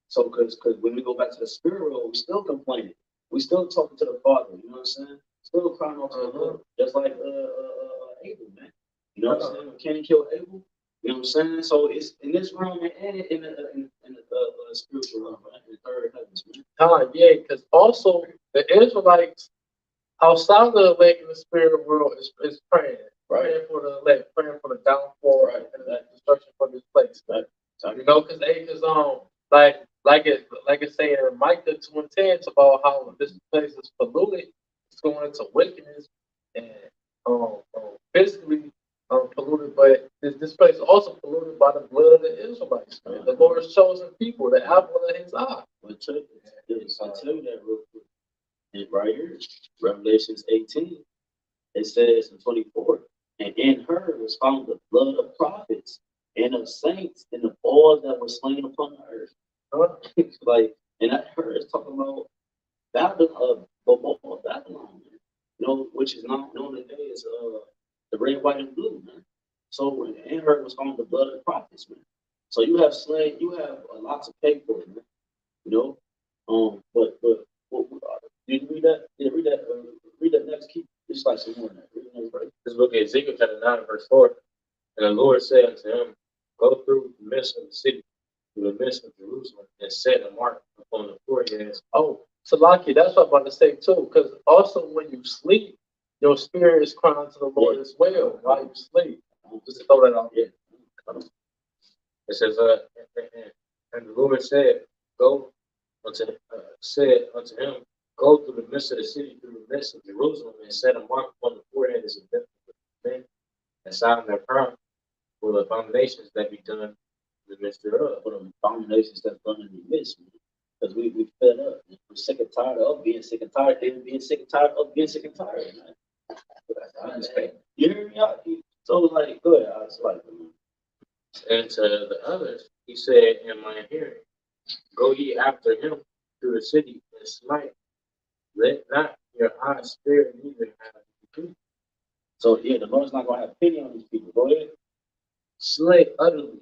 So because when we go back to the spirit world, we still complaining. We still talking to the Father, you know what I'm saying? Still crying out to the Lord. Just like Abel, man. You know what I'm saying? Cain killed Abel. You know what I'm saying? So it's in this realm and in the spiritual realm, right? In the third heaven. prophets, man. Yeah, because also the Israelites outside of the elect in the spirit world is praying. Right. Praying for the elect, praying for the downfall Right. and the destruction from this place. Right. You know, because like it's saying in Micah 2:10, it's about how this place is polluted, it's going into wickedness and physically polluted, but this place is also polluted by the blood of the Israelites, man. The Lord's chosen people, the apple of his eye. But tell you that real quick. And right here, Revelations 18, it says in 24, and in her was found the blood of prophets and of saints and of all that were slain upon the earth. Like, and that her is talking about Babylon, Babylon, you know, which is not known today as the red, white, and blue, man. So in her was found the blood of the prophets, man. So you have slain, you have a lot to pay for it, man. You know, but did you read that? Yeah, read that next. Keep just like some more. This book of Ezekiel chapter 9, verse 4. And the Lord said unto him, go through the midst of the city, through the midst of Jerusalem, and set a mark upon the foreheads. Oh, Salaki, that's what I'm about to say too. Because also when you sleep, your spirit is crying to the Lord as well while you sleep. Just to throw that out. Yeah. It says, and the Lord said, said unto him, go through the midst of the city, through the midst of Jerusalem, and set a mark upon the foreheads of men, and sign their crown for the abominations that be done in the midst thereof. For the abominations that's done in the midst, because we fed up. We're sick and tired of being sick and tired, and being sick and tired of being sick and tired, man. I understand. You hear me? So like, go ahead. I was like, and to the others, he said in my hearing, go ye after him through the city and smite. Let not your eyes spare neither have you. So yeah, the Lord's not gonna have pity on these people. Go ahead. Slay utterly,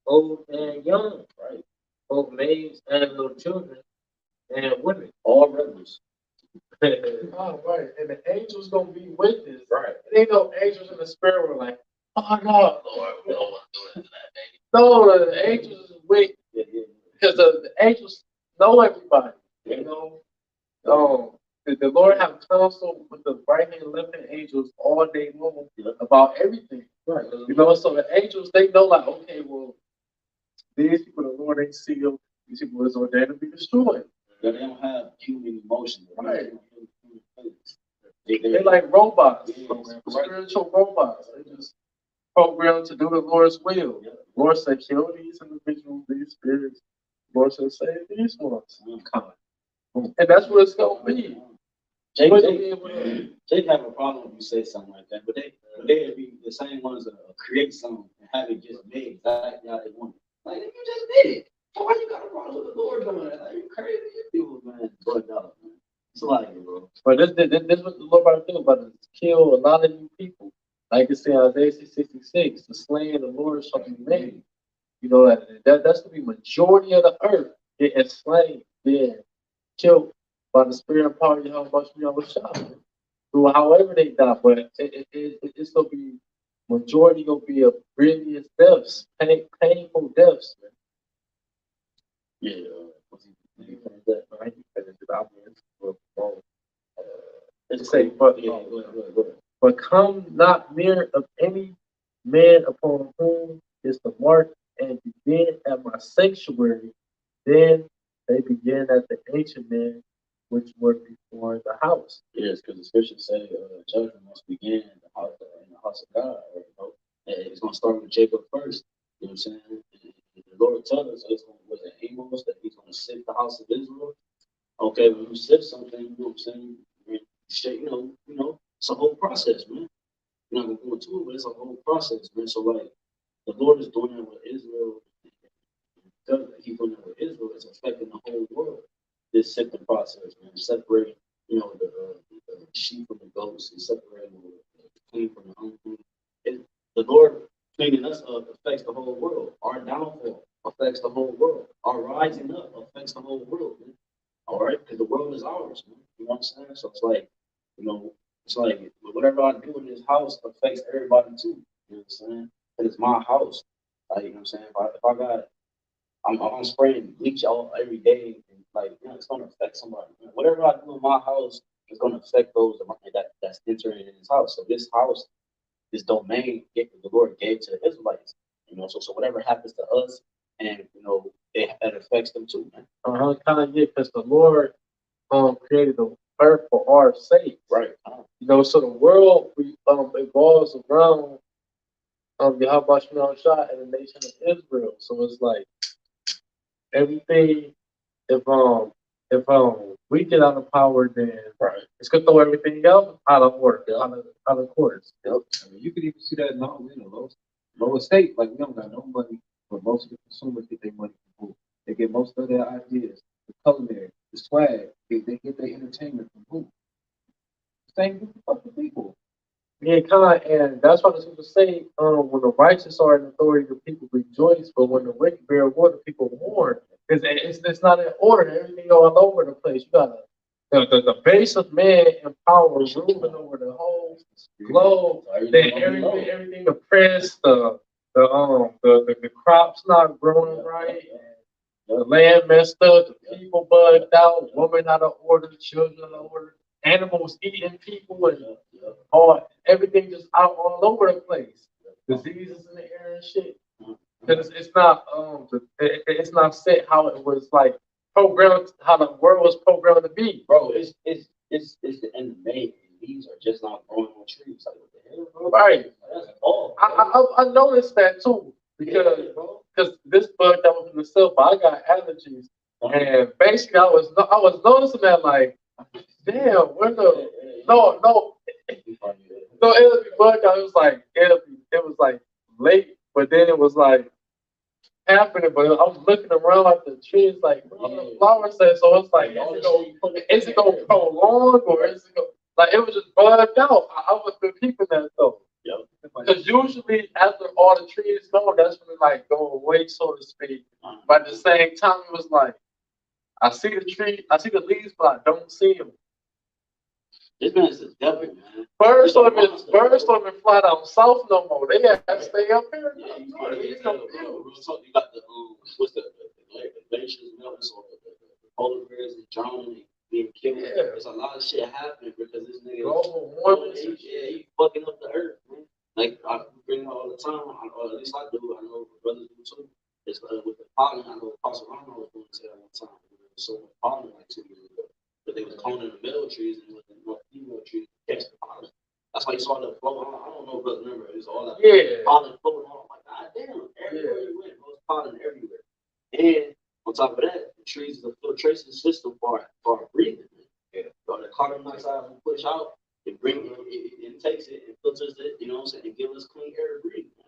old and young, right? Both maids and little children and women, all rebels. Oh, right. And the angels gonna be with this. Right. It ain't no angels in the spirit were like, oh no, Lord, we don't want to do it to that baby. No, the angels is with because the angels know everybody. You know, the Lord have counsel with the right hand and left hand angels all day long about everything. Right. You know, so the angels they know like, okay, well, these people the Lord ain't sealed. These people is ordained to be destroyed. They don't have human emotion. Right. They're like robots, spiritual robots. They just programmed to do the Lord's will. Lord said, kill these individuals, these spirits. Lord said, save these ones. And that's what it's going to be. Jake have a problem if you say something like that, but they'd be the same ones that create something and have it just made exactly how they want it. Like, you just did it. Why you got a problem with the Lord doing that? Like, you crazy people, man. But no, man. It's like it, bro. But this is what the Lord about to do, about to kill a lot of you people. Like it said in Isaiah 66, the slaying of the Lord shall be made. You know, that's to be majority of the earth getting slain, being killed by the spirit and power of YAHWASHI. Through however they die, but it's gonna be majority gonna be of grievous deaths, painful deaths. Yeah. It's say, but come not near of any man upon whom is the mark, and begin at my sanctuary. Then they begin at the ancient men which were before the house. Yes, because the scriptures say judgment must begin in the house of God. Right? You know? And it's going to start with Jacob first. You know what I'm saying? And the Lord tells us, was it Amos, that he's going to sift the house of Israel? Okay, when you sift something, you know what I'm saying? You know, it's a whole process, man. You're not going to go into it, but it's a whole process, man. So, like, the Lord is doing that with Israel. He's doing that with Israel. It's affecting the whole world. This sifting process, man, separating, you know, the sheep from the goats, and separating the clean from the unclean. The Lord cleaning us up affects the whole world. Our downfall affects the whole world. Our rising up affects the whole world, man. All right, because the world is ours, man. You know what I'm saying? So it's like, you know, it's like whatever I do in this house affects everybody too. You know what I'm saying? And it's my house. Like, you know what I'm saying? If I got I'm spraying bleach all every day like, you know, it's gonna affect somebody. You know, whatever I do in my house is gonna affect those that's entering in this house. So this house, this domain, the Lord gave to the Israelites. You know, so whatever happens to us, and you know, it affects them too, man. Kind of, yeah, because the Lord created the earth for our sake. Right. You know, so the world evolves around YAHAWASHI and the nation of Israel. So it's like everything. If we get out of power, then Right. it's gonna throw everything else out of order, out of course. Yep. I mean, you can even see that in all, you know, lower state. Like we don't got no money, but most of the consumers get their money from who? They get most of their ideas, the culinary, the swag. They get their entertainment from who? Same group of fucking people. Yeah, kind of, and that's why the people say, when the righteous are in authority, the people rejoice, but when the wicked bear water, people mourn. Because it's not in order. Everything all over the place. You got the base of man in power ruling over the whole globe. Then everything oppressed. The crops not growing right. The land messed up. The people bugged out. Women out of order. Children out of order. Animals eating people and everything just out all over the place. Diseases in the air and shit. Because it's not set how it was like programmed, how the world was programmed to be. Bro, it's the end of May, and leaves are just not growing on trees. Like what the hell, bro? Right. That's all. I noticed that too because this bug that was in the silver, I got allergies, and basically I was noticing that like, damn, where the no. So it'll be bug. I was like, it was like late, but then it was like happening. But I was looking around at the trees, like the flowers said. So it's like, is it gonna prolong or is it gonna, like it was just bugged out? I was been peeping that though. Because usually after all the trees go, that's when it like go away, so to speak. But at the same time, it was like I see the tree, I see the leaves, but I don't see them. This man is the devil, man. Birds don't even fly down south no more. They have to stay up here. Yeah, you got the what's the glaciers melting, so the polar bears are drowning, being killed. Yeah. There's a lot of shit happening because this nigga, Global warming. he fucking up the earth, man. Like I bring it all the time, or at least I do. I know brothers do too. It's with the pollen. I know Pastor Ronald was going to say that one time. So much pollen like 2 years ago. But they was cloning the male trees and with the female trees to catch the pollen. That's why you saw the flow. I don't know if you remember. It was all that pollen flowing on. I'm like, God damn, everywhere you went, there was pollen everywhere. And on top of that, the trees is a filtration system for our breathing. Yeah. So the carbon dioxide we push out, it takes it and filters it, you know what I'm saying, and gives us clean air to breathe. Man.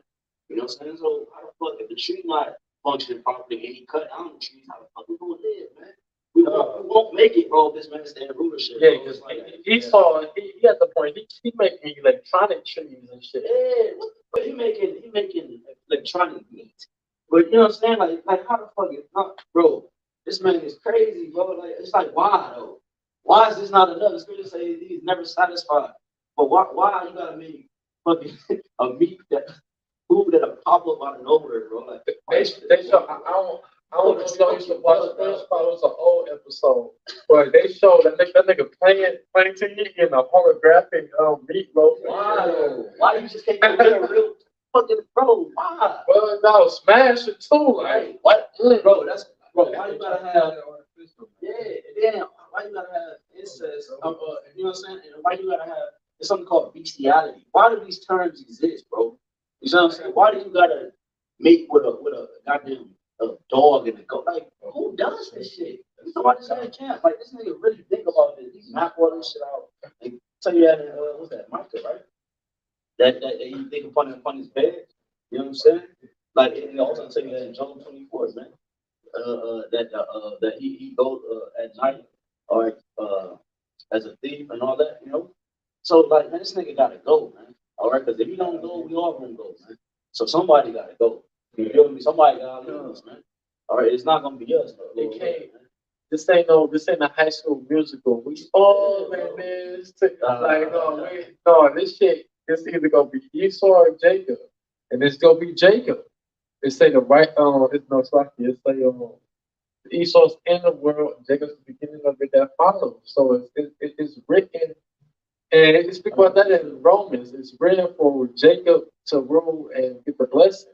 You know what I'm saying? So how the fuck if the tree not functioning properly and he cut down the trees, how the fuck we gonna live, man? We won't make it, bro. If this man stay in rulership. Yeah, because he had the point. He making electronic trees and shit. Yeah, but he making electronic meat. But you know what I'm saying? Like how the fuck is not, bro? This man is crazy, bro. Like it's like why though? Why is this not enough? The scripture say he's never satisfied. But why you gotta make fucking a meat food that pop up out of nowhere, bro? Like they show. I don't know if y'all used to watch this, but it was an old episode. But they showed that nigga playing to you in a holographic meatloaf. Why you just can't get a real fucking bro? Why? Well, no, smash it too. Like what, bro? That's bro. Why you gotta have? Yeah. Why you gotta have incest? You know what I'm saying? And why you gotta have? There's something called bestiality. Why do these terms exist, bro? You know what I'm saying? Why do you gotta mate with a goddamn a dog and a goat? Like, who does this shit? Somebody said it can't. Like, this nigga really think about this. He map all this shit out. They tell you that in what's that, Micah, right? That he think upon his bed. You know what I'm saying? Like, and they also tell you that in Job 24, man. That he goes at night or as a thief and all that, you know. So like, man, this nigga gotta go, man. All right, because if he don't go, we all gonna go, man. So somebody gotta go. You feel me? Somebody gotta leave us, man. All right, it's not gonna be us, though. They can't. This ain't a High School Musical. We all in this. This shit. It's either gonna be Esau or Jacob, and it's gonna be Jacob. They say the right. It's no Swaki. It Esau's in the world, Jacob's the beginning of it that follows. So it's written, and it speaks about that in Romans. It's written for Jacob to rule and get the blessing.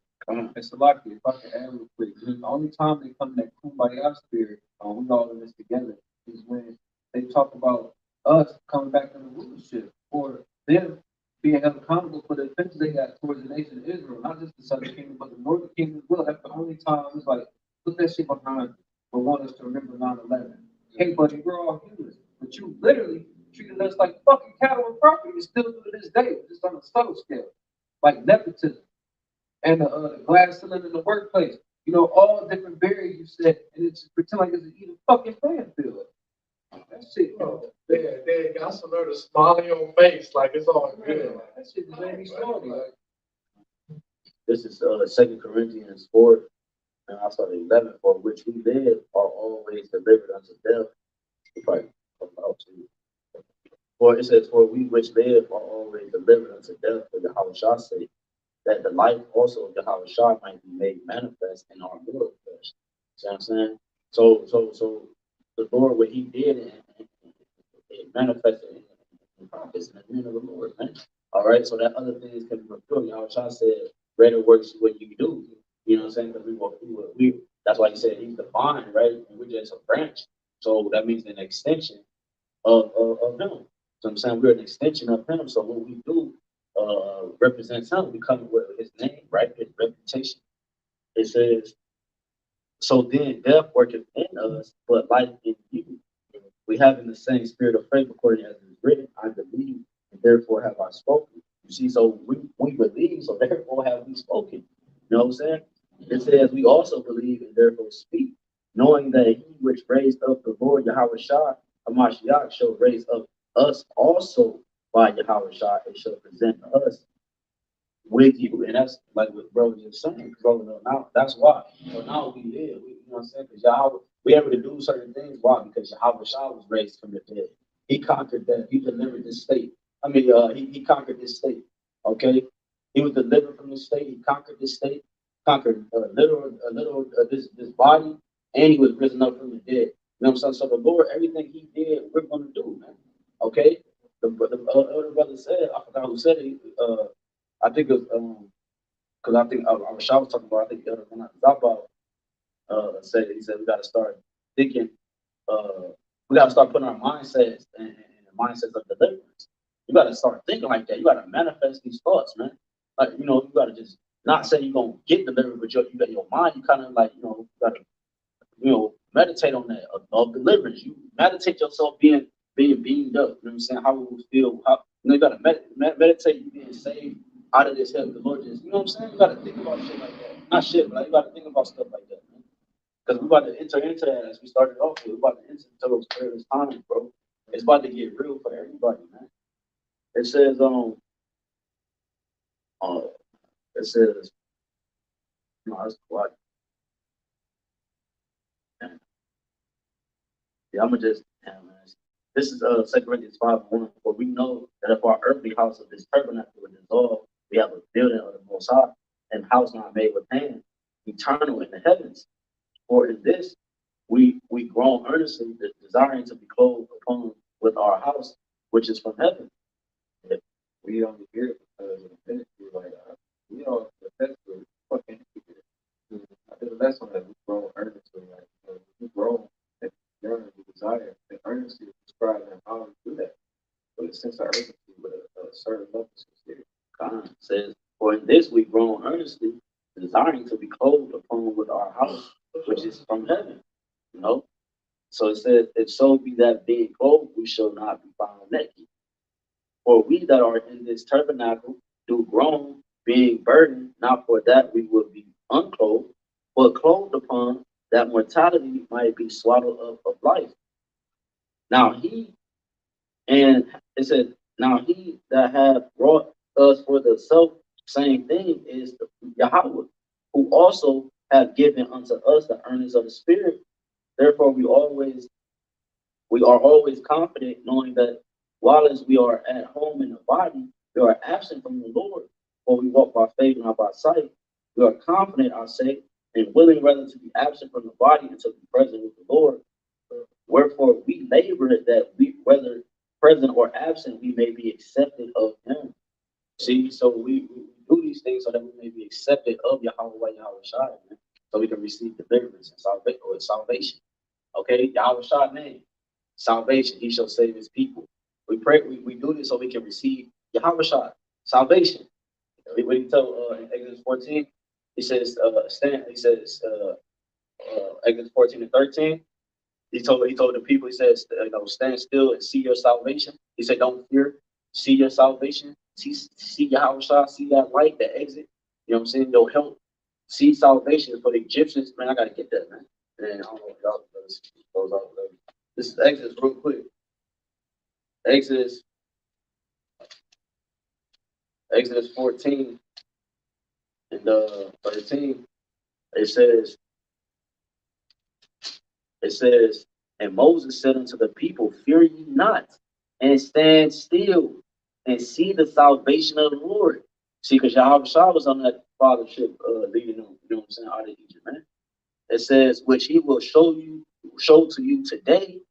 It's a lot. If I can add real quick, the only time they come in that kumbaya spirit, we all in this together, is when they talk about us coming back into rulership, or them being held accountable for the offenses they got towards the nation of Israel, not just the southern kingdom, but the northern kingdom as well. That's the only time it's like, put that shit behind you, but want us to remember 9/11. Hey, buddy, we're all humans, but you literally treated us like fucking cattle and property, and still do to this day, just on a subtle scale, like nepotism. And the glass ceiling in the workplace. You know, all different barriers you said, and it's pretend like it's even fucking playing field. That shit, bro. They got some nerve to smile on your face, like it's all good. That shit just made me salty. Like, This is 2 Corinthians 4, and also 11, for which we live are always delivered unto death. If I come out to you. For it says, for we which live are always delivered unto death for Yahawah's sake, that the life also of Yahawah might be made manifest in our mortal flesh. See what I'm saying? So the Lord, what he did, and it manifested in the prophets and the men of the Lord, man. All right, so that other things can be fulfilled. Yahawah said, greater works what you do. You know what I'm saying? Because we that's why he said he's the vine, right? And we're just a branch. So that means an extension of him. So I'm saying we're an extension of him. So what we do represents him. We come with his name, right? His reputation. It says, so then death worketh in us, but life in you. We have in the same spirit of faith, according as it is written, I believe, and therefore have I spoken. You see, so we believe, so therefore have we spoken. You know what I'm saying? It says we also believe and therefore speak, knowing that he which raised up the Lord Yahawah Hamashiach shall raise up us also by Yahawah and shall present us with you. And that's like what bro was just saying, bro. Now that's why. So now we live. You know what I'm saying? Because Yahweh, we able to do certain things. Why? Because Yahweh was raised from the dead. He conquered that. He delivered this state. I mean, he conquered this state. Okay, he was delivered from this state. He conquered this state. Conquered this body, and he was risen up from the dead. You know what I'm saying? So the Lord, everything he did, we're gonna do, man. Okay. The other brother said, I forgot who said it. I think it was because I think Rashad was talking about. I think the other one, Zaba, said he said we got to start thinking. We got to start putting our mindsets and the mindsets of deliverance. You got to start thinking like that. You got to manifest these thoughts, man. Like you know, you got to just not say you're gonna get delivered, but you got your mind. You kind of like you got to meditate on that of deliverance. You meditate yourself being beamed up. You know what I'm saying? How it will feel. How you got to meditate you being saved out of this hell. The Lord just, you know what I'm saying? You got to think about shit like that. Not shit, but like, you got to think about stuff like that, man. Because we're about to enter into that as we started off with. We're about to enter into those perilous times, bro. It's about to get real for everybody, man. It says, it says, no, that's quiet. Yeah, I'm gonna just, yeah, man. This is 2 Corinthians 5:1. For we know that if our earthly house of this tabernacle would dissolve, we have a building of the Most High, and house not made with hands, eternal in the heavens. For in this we groan earnestly, desiring to be clothed upon with our house, which is from heaven. Yeah. We only hear it because of the ministry, like we all the fucking. I did a lesson that we grow earnestly, like we grow and yearn, we desire, and earnestly describe how we do that. But it's since our urgency with a certain level of sincerity. God says, for in this we groan earnestly, desiring to be clothed upon with our house, which is from heaven. You know? So it says, if so be that being clothed, we shall not be found naked. For we that are in this tabernacle do groan, being burdened, not for that we would be unclothed, but clothed upon, that mortality might be swallowed up of life. Now and it said, now he that hath brought us for the self same thing is Yahawah, who also have given unto us the earnings of the Spirit. Therefore we are always confident, knowing that while as we are at home in the body, we are absent from the Lord, for we walk by faith and not by sight. We are confident, I say, and willing rather to be absent from the body and to be present with the Lord. Wherefore we labor that we, whether present or absent, we may be accepted of him. See, so we do these things so that we may be accepted of Yahawah Yahawashi, man, so we can receive deliverance and salvation. Okay, Yahawashi name, salvation. He shall save his people. We pray. We do this so we can receive Yahawashi, salvation. What he tell in Exodus 14? He says, stand. He says, Exodus 14:13. He told the people. He says, stand still and see your salvation. He said, don't fear. See your salvation. See Yahawashi. See that light, that exit. You know what I'm saying? Your help. See salvation for the Egyptians. Man, I gotta get that, man. And I don't know if y'all goes out. This is Exodus real quick. Exodus 14 and 13. It says, and Moses said unto the people, fear ye not, and stand still, and see the salvation of the Lord. See, because Yahawashi was on that fathership, leading them, you know what I'm saying, out of Egypt, man. It says, which he will show to you today,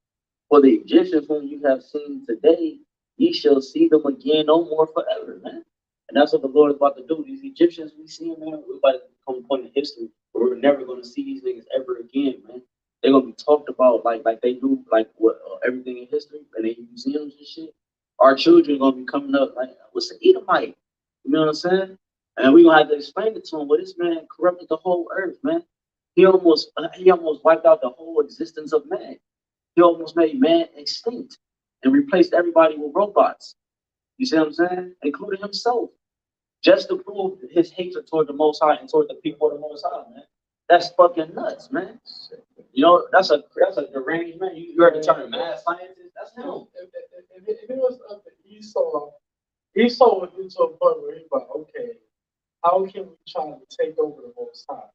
for the Egyptians whom you have seen today, ye shall see them again no more forever, man. And that's what the Lord is about to do. These Egyptians we see, man, we're about to come a point in history where we're never going to see these niggas ever again, man. They're going to be talked about like they do, like what everything in history, and in museums and shit. Our children are going to be coming up like, what's the Edomite? You know what I'm saying? And we're going to have to explain it to them. Well, this man corrupted the whole earth, man. He almost wiped out the whole existence of man. He almost made man extinct and replaced everybody with robots. You see what I'm saying? Including himself. Just to prove his hatred toward the Most High and toward the people of the Most High, man. That's fucking nuts, man. You know, that's a deranged man. You heard the term mad scientist? That's him. If it was up to Esau would get to a point where he's like, okay, how can we try to take over the Most High?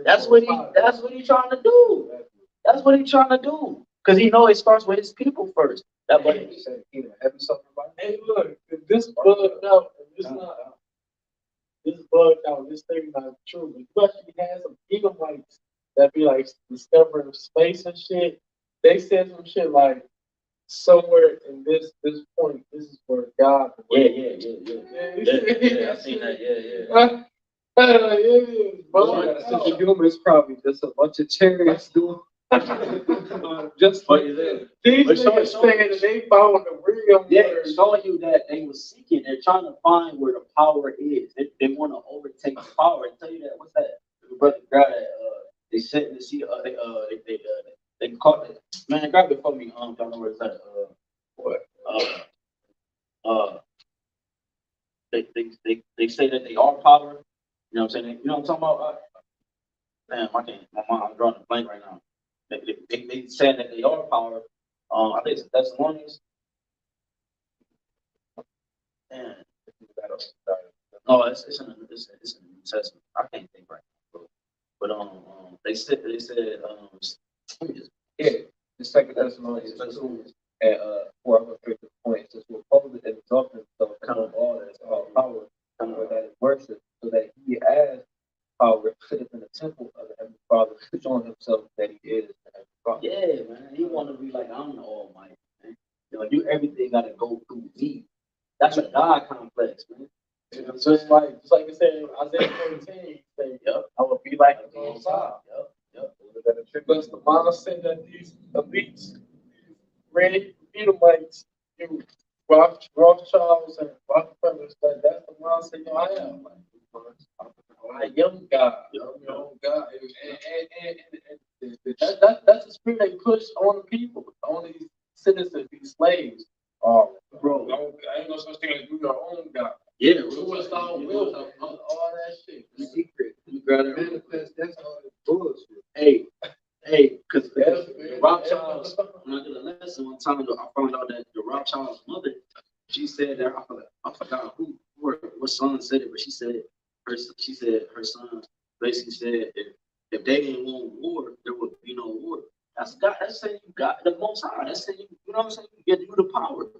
That's what he's trying to do. That's what he's trying to do. Because he know it starts with his people first. That what he said, hey, look, if this bugged out, if it's not, this bugged out, this thing not true. But you actually had some Edomites that be like discovering space and shit. They said some shit like somewhere in this point, this is where God. Yeah. I seen that. Yeah. The humor is probably just a bunch of chariots doing. Just like these niggas saying that they found the real word. Showing you that they were seeking. They're trying to find where the power is. They want to overtake the power. I tell you that. What's that? Brother, grab that. They sent to see. They caught it. Man, grab it for me. Don't know where it's at. They say that they are power. You know what I'm saying? You know what I'm talking about? Damn, I can't. I'm drawing a blank right now. They said that they are power. I think it's Thessalonians. Man, no, it's in the New Testament. I can't think right now, but they said let me just the second Thessalonians 2 and 4 points to oppose it and exalt himself kind of all that is all power, kind of that is worship, so that he as power sitteth in the temple of the Heavenly Father, showing himself that he is the Heavenly Father. Yeah, man. He want to be like, I'm the Almighty, man. You know, everything got to go through me. That's a God complex, man. You know, just like I said in Isaiah 14, he said, "Yep, I will be like the Most High." Yep. Because the Bible said that these elites, red Edomites, you Rothschilds and Rockefellers, that's the mindset I am. I am God, God, and that's the spirit they push on the people, on these citizens, these slaves. Bro, I ain't no such thing as you your own God. Yeah, It was all will, all that shit. The secret. You got it. Manifest, that's all the bullshit. Hey, because the Rothschilds, when I did a lesson one time, I found out that the Rothschilds' mother, she said that I forgot what son said it, but she said her son basically said if they didn't want war, there would be no war. That's God. That's saying you got the Most High. That's saying you know what I'm saying. You get you the power.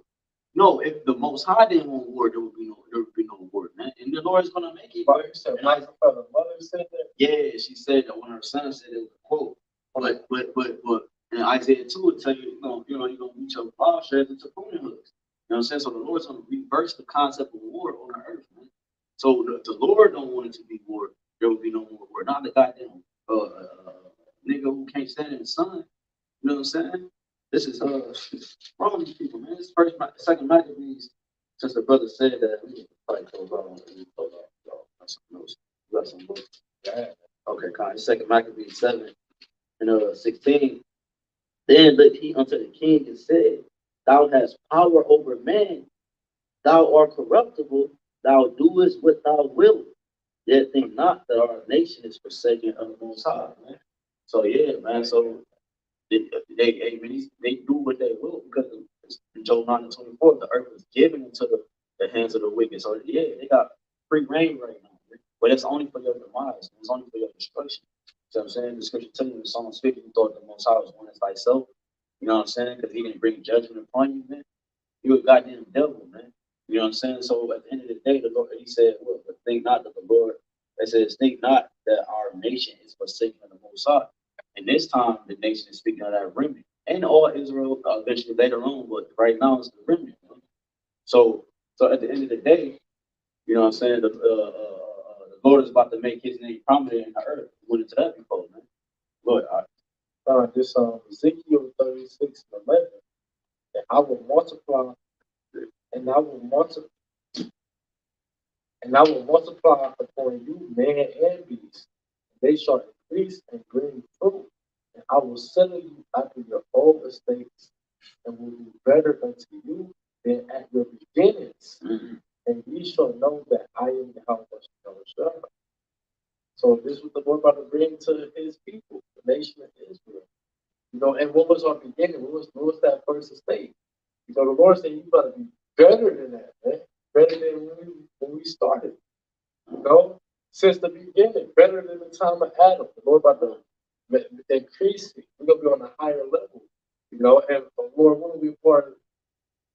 No, if the Most High didn't want war, there would be no war, man. And the Lord is gonna make it. But you said Rockefeller mother. who said that? Yeah, she said that when her son said it was a quote. But in Isaiah 2 it tell you, you're gonna reach your plowshares into pruning hooks. You know what I'm saying? So the Lord's gonna reverse the concept of war on the earth, man. So the Lord don't want it to be war. There will be no more war. Not the goddamn nigga who can't stand in the sun. You know what I'm saying? This is wrong with these people, man. This second Maccabees, since the brother said that, we probably close out. You got some books. Yeah. Okay, kind. Second Maccabees 7 and 16. Then looked he unto the king and said, Thou hast power over man. Thou art corruptible. Thou doest what thou wilt. Yet think not that our nation is forsaken of the Most High, man. So yeah, man. So they do what they will because in Job 9:24, the earth was given into the hands of the wicked. So yeah, they got free reign right now. Man. But it's only for your demise. It's only for your destruction. So I'm saying the scripture telling you in Psalms 50, you thought the Most High was one as thyself. You know what I'm saying? Because he didn't bring judgment upon you, man. You a goddamn devil, man. You know what I'm saying? So at the end of the day, the Lord, he said, well, but think not that the Lord, it says, think not that our nation is forsaken of the Most High. And this time, the nation is speaking of that remnant. And all Israel eventually later on, but right now it's the remnant. You know? So at the end of the day, you know what I'm saying? The Lord is about to make his name prominent in the earth. We went into that before, man. Lord, This Ezekiel 36:11. And I will multiply, and I will multiply upon you man and beast. They shall increase and bring fruit. And I will settle you after your old estates, and will be better unto you than at your beginnings. mm-hmm. And ye shall know that I am the HAQADASH. So this was the Lord about to bring to his people, the nation of Israel. And what was our beginning? What was that first estate? The Lord said you gotta be better than that, man. Better than when we started. Since the beginning, better than the time of Adam. The Lord about to increase it. We're gonna be on a higher level. And the Lord will be part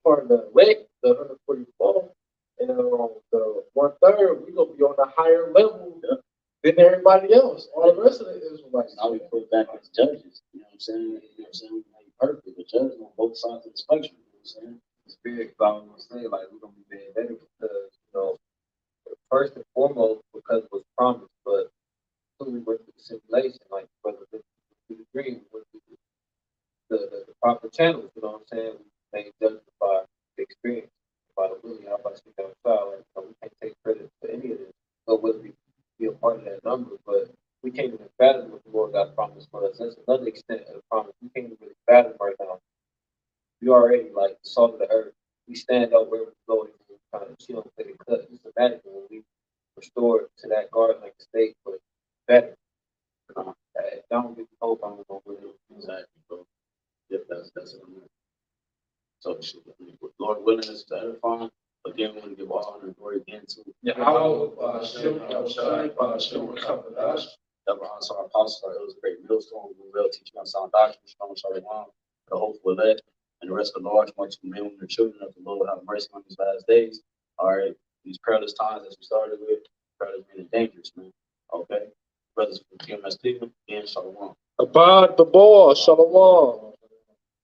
of the elect, the 144, and the 1/3, we're gonna be on a higher level than everybody else. All the rest of the Israelites. Now we put back as judges. You know what I'm saying? You know what I'm saying? We make perfect, but judges on both sides of the spectrum. You know what I'm saying? The spirit, I was gonna say, like, we're gonna be made better because, first and foremost, because it was promised, but we went through the simulation, like brother through the dream, we went through the proper channels, you know what I'm saying? We made judgment by the experience, by the will, how about speaking out loud, and we can't take credit for any of this, but whether we be a part of that number, but we can't even fathom what the Lord got promised for us. That's another extent of the promise. We can't even really fathom right now. We already like the salt of the earth. We stand up where we go and kind of chill and play the cut. Just imagine when we restored to that garden-like state, but better. Don't get the hope I'm going to do. Exactly, bro. Yep, that's it. So, Lord willing us to edify. Again, we want to give all honor and glory again to YAHAWAH, BAHASHAM, RAWCHAA, BAHASHAM, HAQADASH. Ever answer our apostles, our elders, great millstone, who will teach you on sound doctrine, strong, shalom, the hopeful elect, and the rest of the large multitude men and the children of the Lord have mercy on these last days. All right, these perilous times as we started with, perilous being dangerous, man. Okay, brothers from TMS Cleveland, again, shalom. Abad the ball, shalom.